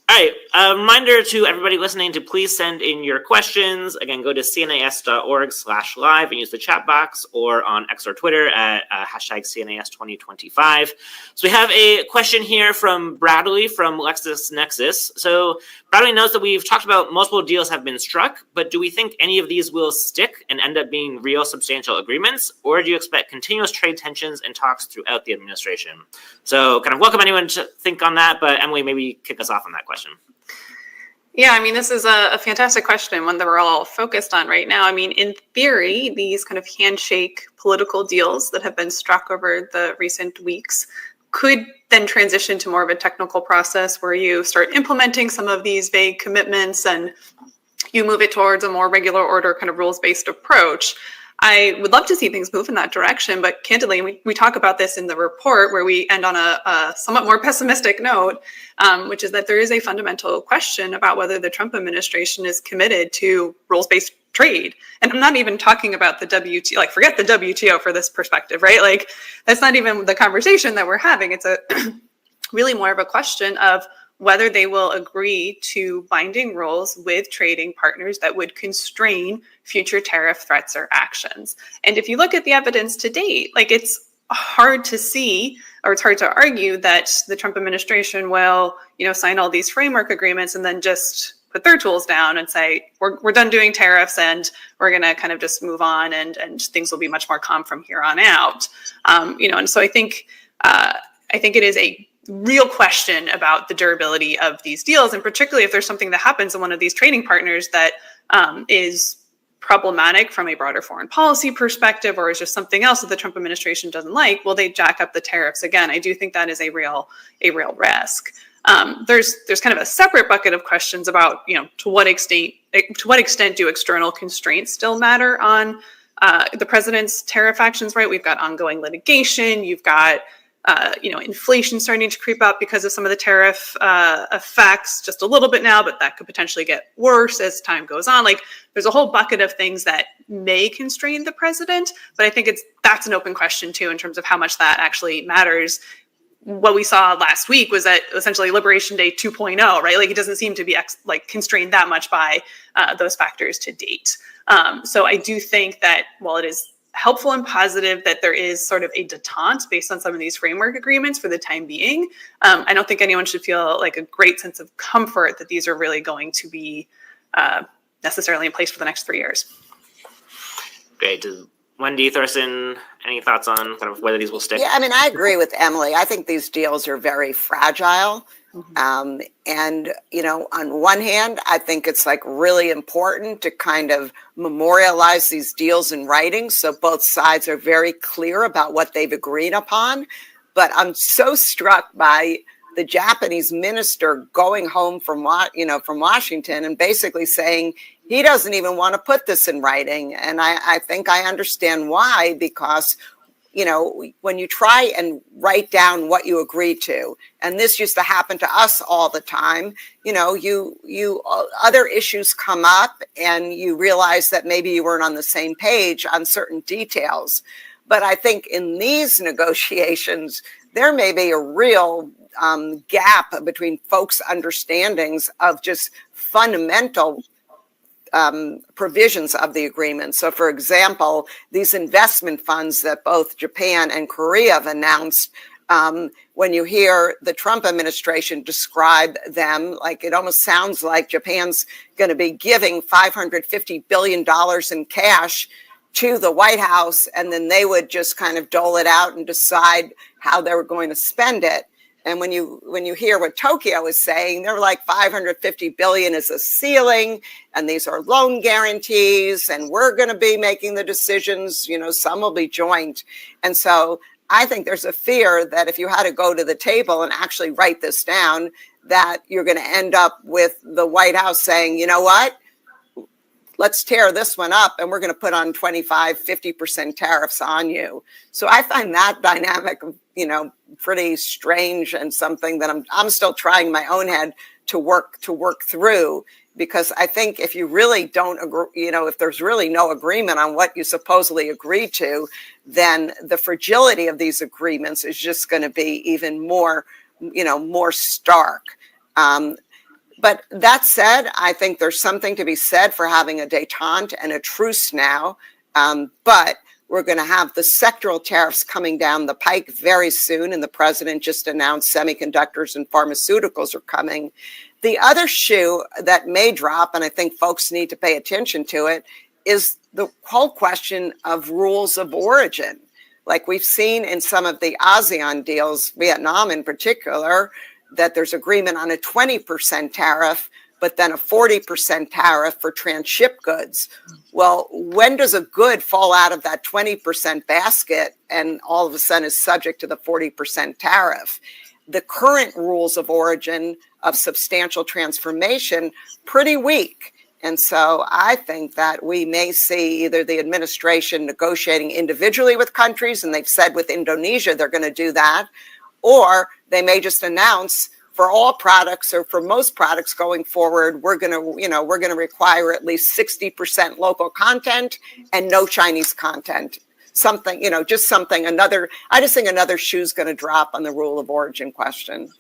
[SPEAKER 1] All right, a reminder to everybody listening to please send in your questions. Again, go to cnas.org/live and use the chat box, or on X or Twitter at hashtag CNAS2025. So we have a question here from Bradley from LexisNexis. So Bradley knows that we've talked about multiple deals have been struck, but do we think any of these will stick and end up being real substantial agreements, or do you expect continuous trade tensions and talks throughout the administration? So kind of welcome anyone to think on that, but Emily, maybe kick us off on that question.
[SPEAKER 2] Yeah, I mean, this is a fantastic question, one that we're all focused on right now. I mean, in theory, these kind of handshake political deals that have been struck over the recent weeks could then transition to more of a technical process where you start implementing some of these vague commitments and you move it towards a more regular order kind of rules-based approach. I would love to see things move in that direction, but candidly, we talk about this in the report where we end on a somewhat more pessimistic note, which is that there is a fundamental question about whether the Trump administration is committed to rules-based trade. And I'm not even talking about the WTO, like forget the WTO for this perspective, right? Like that's not even the conversation that we're having. It's a really more of a question of whether they will agree to binding rules with trading partners that would constrain future tariff threats or actions. And if you look at the evidence to date, like it's hard to see, or it's hard to argue that the Trump administration will, sign all these framework agreements and then just put their tools down and say, we're done doing tariffs and we're going to kind of just move on and things will be much more calm from here on out. And so I think it is a real question about the durability of these deals, and particularly if there's something that happens in one of these trading partners that is problematic from a broader foreign policy perspective, or is just something else that the Trump administration doesn't like, will they jack up the tariffs again? I do think that is a real risk. There's kind of a separate bucket of questions about, to what extent do external constraints still matter on the president's tariff actions, right? We've got ongoing litigation, you've got inflation starting to creep up because of some of the tariff effects just a little bit now, but that could potentially get worse as time goes on. Like there's a whole bucket of things that may constrain the president, but I think that's an open question too, in terms of how much that actually matters. What we saw last week was that essentially Liberation Day 2.0, right? Like it doesn't seem to be constrained that much by those factors to date. So I do think that while it is helpful and positive that there is sort of a detente based on some of these framework agreements for the time being, I don't think anyone should feel like a great sense of comfort that these are really going to be necessarily in place for the next 3 years.
[SPEAKER 1] Great. Wendy, Thorsten, any thoughts on kind of whether these will stick?
[SPEAKER 5] Yeah, I mean, I agree with Emily. I think these deals are very fragile. And, on one hand, I think it's really important to kind of memorialize these deals in writing so both sides are very clear about what they've agreed upon. But I'm so struck by the Japanese minister going home from Washington and basically saying he doesn't even want to put this in writing. And I think I understand why, because when you try and write down what you agree to, and this used to happen to us all the time, you other issues come up and you realize that maybe you weren't on the same page on certain details. But I think in these negotiations, there may be a real gap between folks' understandings of just fundamental provisions of the agreement. So, for example, these investment funds that both Japan and Korea have announced, when you hear the Trump administration describe them, it almost sounds like Japan's going to be giving $550 billion in cash to the White House, and then they would just kind of dole it out and decide how they were going to spend it. And when you hear what Tokyo is saying, they're like 550 billion is a ceiling, and these are loan guarantees, and we're going to be making the decisions. Some will be joint. And so I think there's a fear that if you had to go to the table and actually write this down, that you're going to end up with the White House saying, you know what? Let's tear this one up and we're going to put on 25-50% tariffs on you. So I find that dynamic, pretty strange, and something that I'm still trying my own head to work through, because I think if you really don't agree, if there's really no agreement on what you supposedly agreed to, then the fragility of these agreements is just going to be even more, more stark. But that said, I think there's something to be said for having a détente and a truce now. But we're going to have the sectoral tariffs coming down the pike very soon. And the president just announced semiconductors and pharmaceuticals are coming. The other shoe that may drop, and I think folks need to pay attention to it, is the whole question of rules of origin. Like we've seen in some of the ASEAN deals, Vietnam in particular, that there's agreement on a 20% tariff, but then a 40% tariff for transship goods. Well, when does a good fall out of that 20% basket and all of a sudden is subject to the 40% tariff? The current rules of origin of substantial transformation, pretty weak. And so I think that we may see either the administration negotiating individually with countries, and they've said with Indonesia they're going to do that, or they may just announce for all products or for most products going forward, we're going to require at least 60% local content and no Chinese content. Something, just something, I just think another shoe's going to drop on the rule of origin question.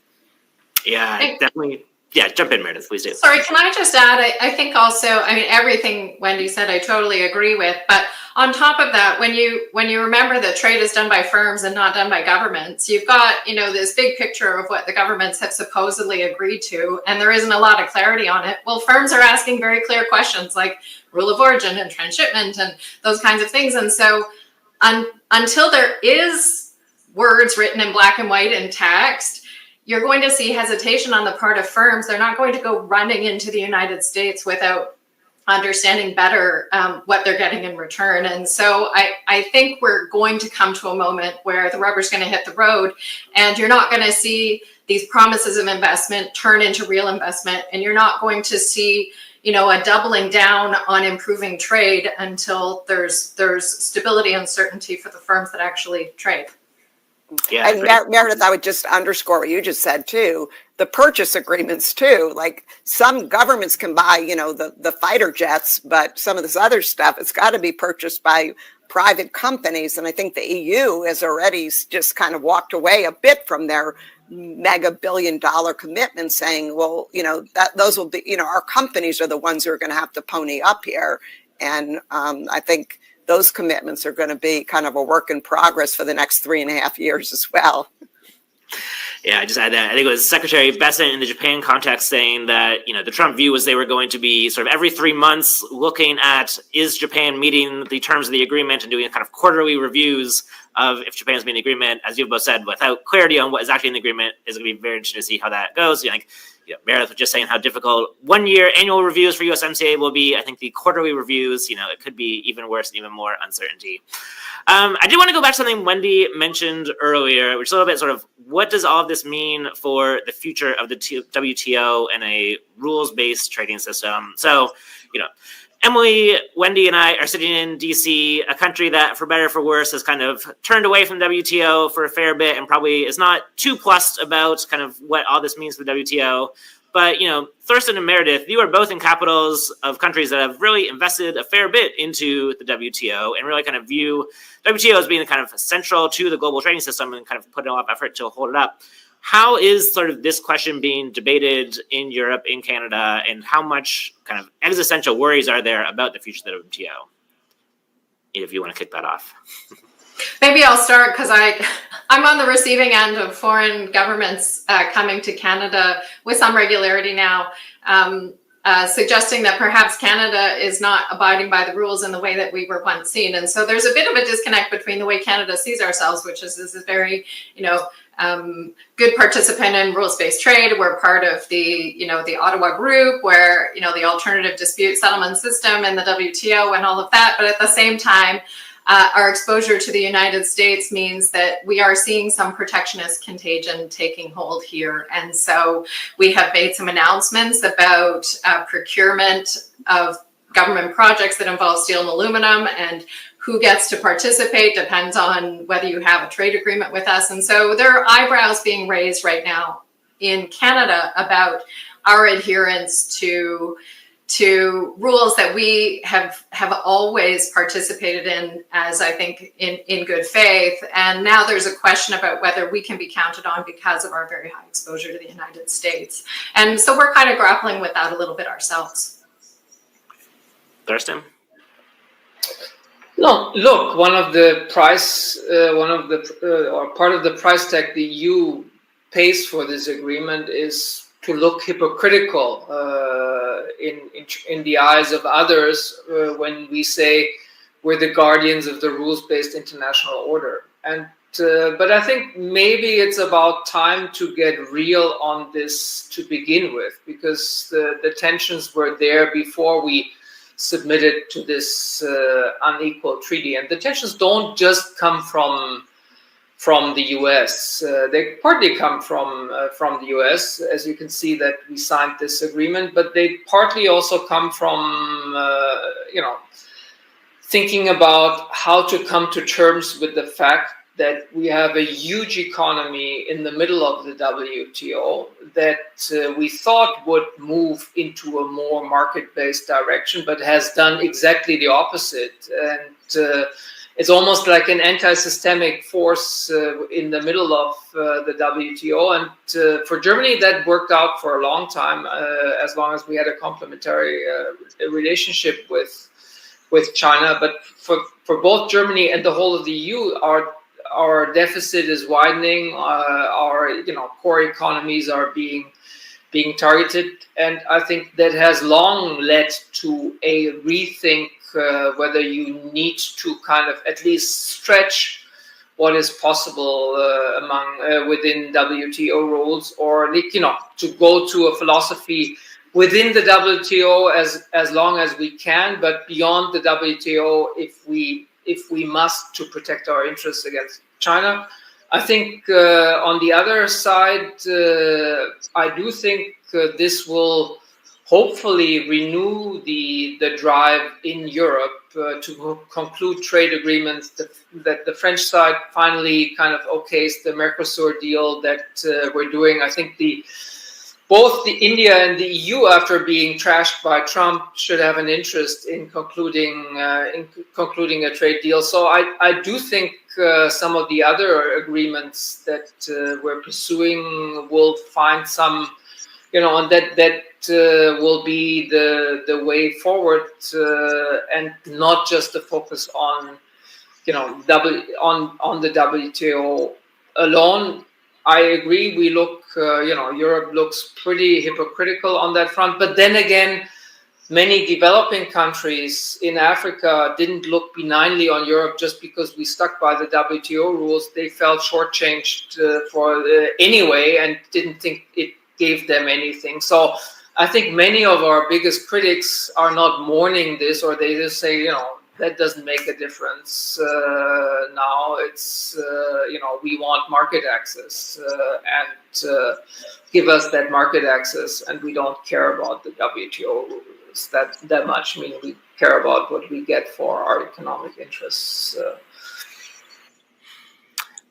[SPEAKER 1] Yeah, definitely. Yeah, jump in, Meredith, please do.
[SPEAKER 4] Sorry, can I just add, I think also, everything Wendy said, I totally agree with, but on top of that, when you remember that trade is done by firms and not done by governments, you've got, this big picture of what the governments have supposedly agreed to, and there isn't a lot of clarity on it. Well, firms are asking very clear questions like rule of origin and transshipment and those kinds of things. And so until there is words written in black and white in text, you're going to see hesitation on the part of firms. They're not going to go running into the United States without understanding better what they're getting in return. And so I think we're going to come to a moment where the rubber's going to hit the road, and you're not going to see these promises of investment turn into real investment, and you're not going to see a doubling down on improving trade until there's stability and certainty for the firms that actually trade.
[SPEAKER 1] Yeah,
[SPEAKER 5] and Meredith, I would just underscore what you just said too. The purchase agreements too, like some governments can buy, the fighter jets, but some of this other stuff, it's got to be purchased by private companies. And I think the EU has already just kind of walked away a bit from their mega billion-dollar commitment, saying, well, those will be, our companies are the ones who are going to have to pony up here. And I think those commitments are going to be kind of a work in progress for the next 3.5 years as well.
[SPEAKER 1] Yeah, I just add that. I think it was Secretary Bessent in the Japan context saying that, the Trump view was they were going to be sort of every 3 months looking at, is Japan meeting the terms of the agreement, and doing kind of quarterly reviews of if Japan's meeting the agreement. As you've both said, without clarity on what is actually in the agreement, is going to be very interesting to see how that goes. Meredith was just saying how difficult 1 year annual reviews for USMCA will be. I think the quarterly reviews, it could be even worse and even more uncertainty. I did want to go back to something Wendy mentioned earlier, which is a little bit sort of, what does all of this mean for the future of the WTO and a rules-based trading system? So, Emily, Wendy, and I are sitting in DC, a country that, for better or for worse, has kind of turned away from WTO for a fair bit and probably is not too plussed about kind of what all this means for the WTO. But, Thurston and Meredith, you are both in capitals of countries that have really invested a fair bit into the WTO and really kind of view WTO as being kind of central to the global trading system and kind of putting a lot of effort to hold it up. How is sort of this question being debated in Europe, in Canada, and how much kind of existential worries are there about the future of the WTO? If you want to kick that off.
[SPEAKER 4] Maybe I'll start because I'm on the receiving end of foreign governments coming to Canada with some regularity now, suggesting that perhaps Canada is not abiding by the rules in the way that we were once seen. And so there's a bit of a disconnect between the way Canada sees ourselves, which is this is very, good participant in rules-based trade. We're part of the Ottawa group, where, the alternative dispute settlement system and the WTO and all of that. But at the same time, our exposure to the United States means that we are seeing some protectionist contagion taking hold here. And so we have made some announcements about procurement of government projects that involve steel and aluminum, and who gets to participate depends on whether you have a trade agreement with us. And so there are eyebrows being raised right now in Canada about our adherence to rules that we have always participated in, as I think in good faith. And now there's a question about whether we can be counted on because of our very high exposure to the United States. And so we're kind of grappling with that a little bit ourselves.
[SPEAKER 1] Thurston?
[SPEAKER 3] No, look, part of the price tag the EU pays for this agreement is to look hypocritical in the eyes of others when we say we're the guardians of the rules-based international order. And but I think maybe it's about time to get real on this to begin with, because the tensions were there before we submitted to this unequal treaty. And the tensions don't just come from from the US. They partly come from the US, as you can see that we signed this agreement, but they partly also come from, thinking about how to come to terms with the fact that we have a huge economy in the middle of the WTO that we thought would move into a more market-based direction, but has done exactly the opposite. And it's almost like an anti-systemic force in the middle of the WTO. And for Germany, that worked out for a long time, as long as we had a complementary relationship with China. But for both Germany and the whole of the EU, our deficit is widening. Our core economies are being targeted, and I think that has long led to a rethink whether you need to kind of at least stretch what is possible within WTO rules, or to go to a philosophy within the WTO as long as we can, but beyond the WTO if we must, to protect our interests against China. I think on the other side, I do think this will hopefully renew the drive in Europe to conclude trade agreements that the French side finally kind of okays the Mercosur deal that we're doing. I think both the India and the EU, after being trashed by Trump, should have an interest in concluding a trade deal. So I do think some of the other agreements that we're pursuing will find some, and that will be the way forward, and not just the focus on, on the WTO alone. I agree. We look, Europe looks pretty hypocritical on that front. But then again, many developing countries in Africa didn't look benignly on Europe just because we stuck by the WTO rules. They felt shortchanged anyway and didn't think it gave them anything. So I think many of our biggest critics are not mourning this, or they just say, that doesn't make a difference now. It's, we want market access and give us that market access, and we don't care about the WTO rules that much. I mean, we care about what we get for our economic interests.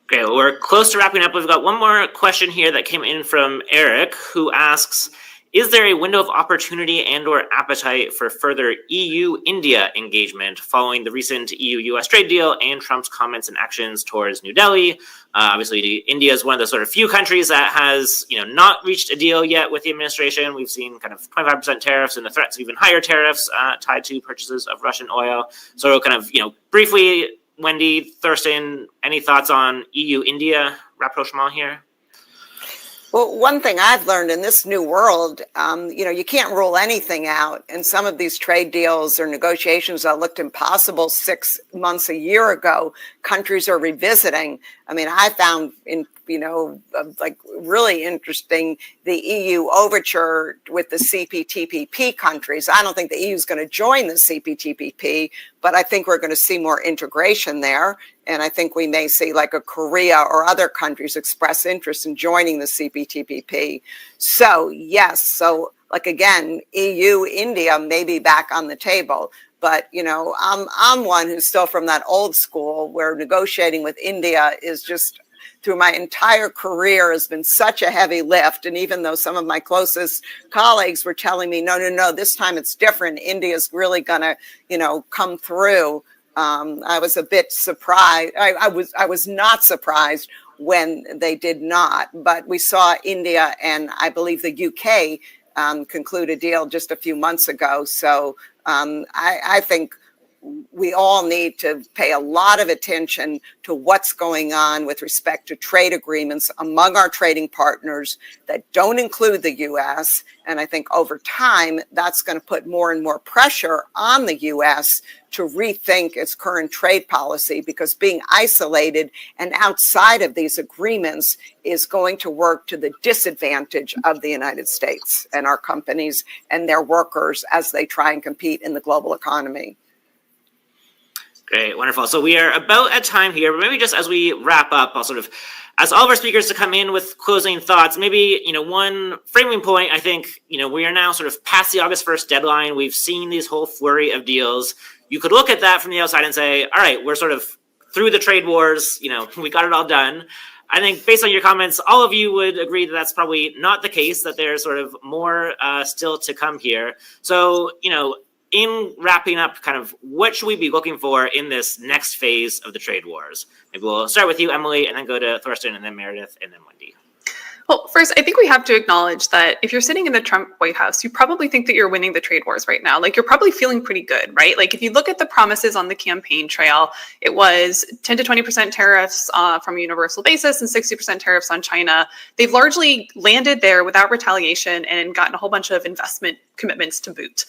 [SPEAKER 1] Okay, well, we're close to wrapping up. We've got one more question here that came in from Eric, who asks, is there a window of opportunity and or appetite for further EU-India engagement following the recent EU-US trade deal and Trump's comments and actions towards New Delhi? Obviously, India is one of the sort of few countries that has, not reached a deal yet with the administration. We've seen kind of 25% tariffs and the threats of even higher tariffs tied to purchases of Russian oil. So kind of, briefly, Wendy, Thurston, any thoughts on EU-India rapprochement here?
[SPEAKER 5] Well, one thing I've learned in this new world, you can't rule anything out. And some of these trade deals or negotiations that looked impossible 6 months, a year ago, countries are revisiting. I mean, I found really interesting the EU overture with the CPTPP countries. I don't think the EU is going to join the CPTPP, but I think we're going to see more integration there. And I think we may see like a Korea or other countries express interest in joining the CPTPP. So yes, again, EU, India may be back on the table. But, I'm one who's still from that old school where negotiating with India is just, through my entire career, has been such a heavy lift. And even though some of my closest colleagues were telling me, no, this time it's different. India's really going to, come through. I was a bit surprised. I was not surprised when they did not. But we saw India and I believe the UK conclude a deal just a few months ago. So I think we all need to pay a lot of attention to what's going on with respect to trade agreements among our trading partners that don't include the U.S. And I think over time, that's going to put more and more pressure on the U.S. to rethink its current trade policy, because being isolated and outside of these agreements is going to work to the disadvantage of the United States and our companies and their workers as they try and compete in the global economy.
[SPEAKER 1] Great, wonderful. So we are about at time here, but maybe just as we wrap up, I'll sort of ask all of our speakers to come in with closing thoughts. Maybe, one framing point, I think, we are now sort of past the August 1st deadline. We've seen these whole flurry of deals. You could look at that from the outside and say, all right, we're sort of through the trade wars, we got it all done. I think based on your comments, all of you would agree that that's probably not the case, that there's sort of more still to come here. So, in wrapping up, kind of what should we be looking for in this next phase of the trade wars? Maybe we'll start with you, Emily, and then go to Thorsten, and then Meredith, and then Wendy.
[SPEAKER 2] Well, first, I think we have to acknowledge that if you're sitting in the Trump White House, you probably think that you're winning the trade wars right now. Like, you're probably feeling pretty good, right? Like, if you look at the promises on the campaign trail, it was 10 to 20% tariffs from a universal basis and 60% tariffs on China. They've largely landed there without retaliation and gotten a whole bunch of investment commitments to boot.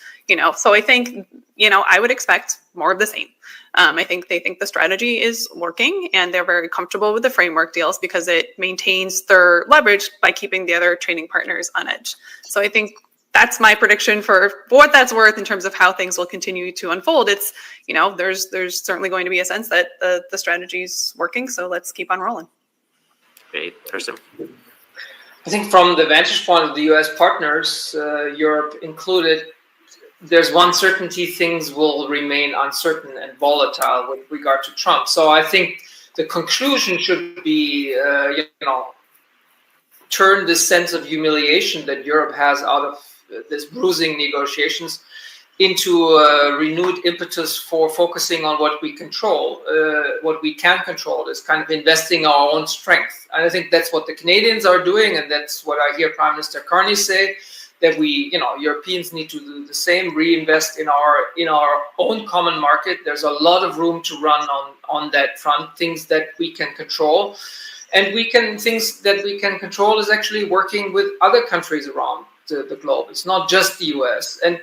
[SPEAKER 2] So I think, I would expect more of the same. I think they think the strategy is working, and they're very comfortable with the framework deals because it maintains their leverage by keeping the other trading partners on edge. So I think that's my prediction for what that's worth in terms of how things will continue to unfold. It's, there's certainly going to be a sense that the strategy is working. So let's keep on rolling.
[SPEAKER 1] Great. Thorsten?
[SPEAKER 3] I think from the vantage point of the U.S. partners, Europe included, there's one certainty: things will remain uncertain and volatile with regard to Trump. So I think the conclusion should be, turn this sense of humiliation that Europe has out of this bruising negotiations into a renewed impetus for focusing on what we control. What we can control is kind of investing our own strength. And I think that's what the Canadians are doing, and that's what I hear Prime Minister Carney say, that we, Europeans need to do the same, reinvest in our own common market. There's a lot of room to run on that front, things that we can control. And things that we can control is actually working with other countries around the globe. It's not just the US. And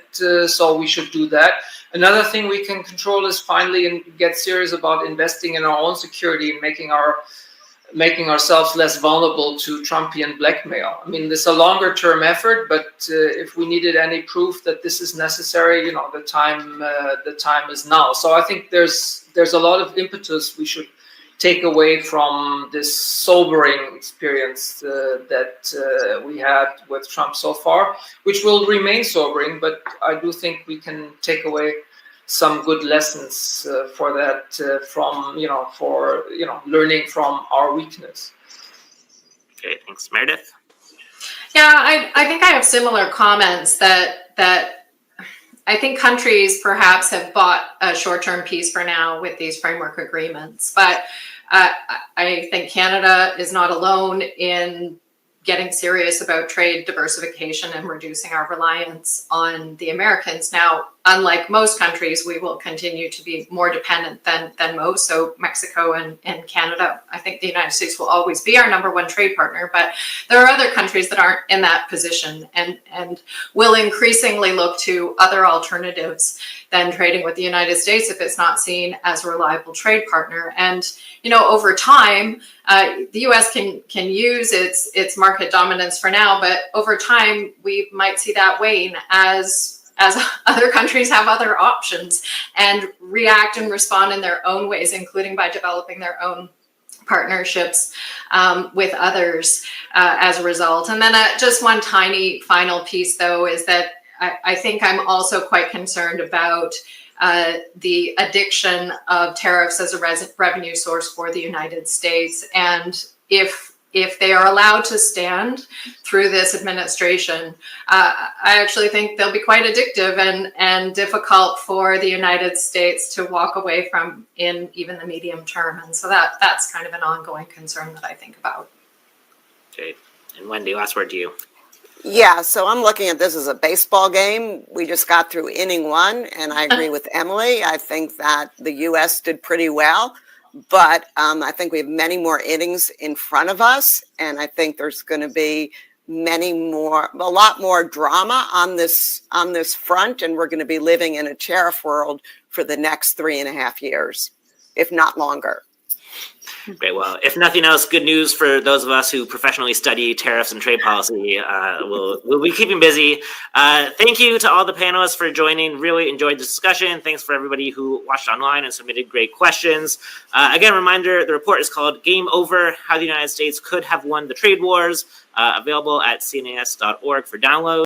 [SPEAKER 3] so we should do that. Another thing we can control is finally get serious about investing in our own security and making ourselves less vulnerable to Trumpian blackmail. I mean, this is a longer term effort, but if we needed any proof that this is necessary, the time is now. So I think there's a lot of impetus we should take away from this sobering experience that we had with Trump so far, which will remain sobering, but I do think we can take away some good lessons for that, learning from our weakness.
[SPEAKER 1] Okay, thanks. Meredith?
[SPEAKER 4] Yeah, I think I have similar comments that I think countries perhaps have bought a short-term peace for now with these framework agreements, but I think Canada is not alone in getting serious about trade diversification and reducing our reliance on the Americans. Now, unlike most countries, we will continue to be more dependent than most. So Mexico and Canada, I think the United States will always be our number one trade partner, but there are other countries that aren't in that position and will increasingly look to other alternatives than trading with the United States if it's not seen as a reliable trade partner. And, over time, the U.S. can use its market dominance for now, but over time, we might see that wane as other countries have other options and react and respond in their own ways, including by developing their own partnerships with others as a result. And then just one tiny final piece, though, is that I think I'm also quite concerned about the addiction of tariffs as a revenue source for the United States. And if they are allowed to stand through this administration, I actually think they'll be quite addictive and difficult for the United States to walk away from in even the medium term. And so that's kind of an ongoing concern that I think about.
[SPEAKER 1] Okay. And Wendy, last word to you.
[SPEAKER 5] Yeah, so I'm looking at this as a baseball game. We just got through inning one, and I agree with Emily. I think that the U.S. did pretty well, but I think we have many more innings in front of us, and I think there's going to be a lot more drama on this front, and we're going to be living in a tariff world for the next 3.5 years, if not longer.
[SPEAKER 1] Great. Well, if nothing else, good news for those of us who professionally study tariffs and trade policy. We'll be keeping busy. Thank you to all the panelists for joining. Really enjoyed the discussion. Thanks for everybody who watched online and submitted great questions. Again, reminder, the report is called Game Over, How the United States Could Have Won the Trade Wars, available at cnas.org for download.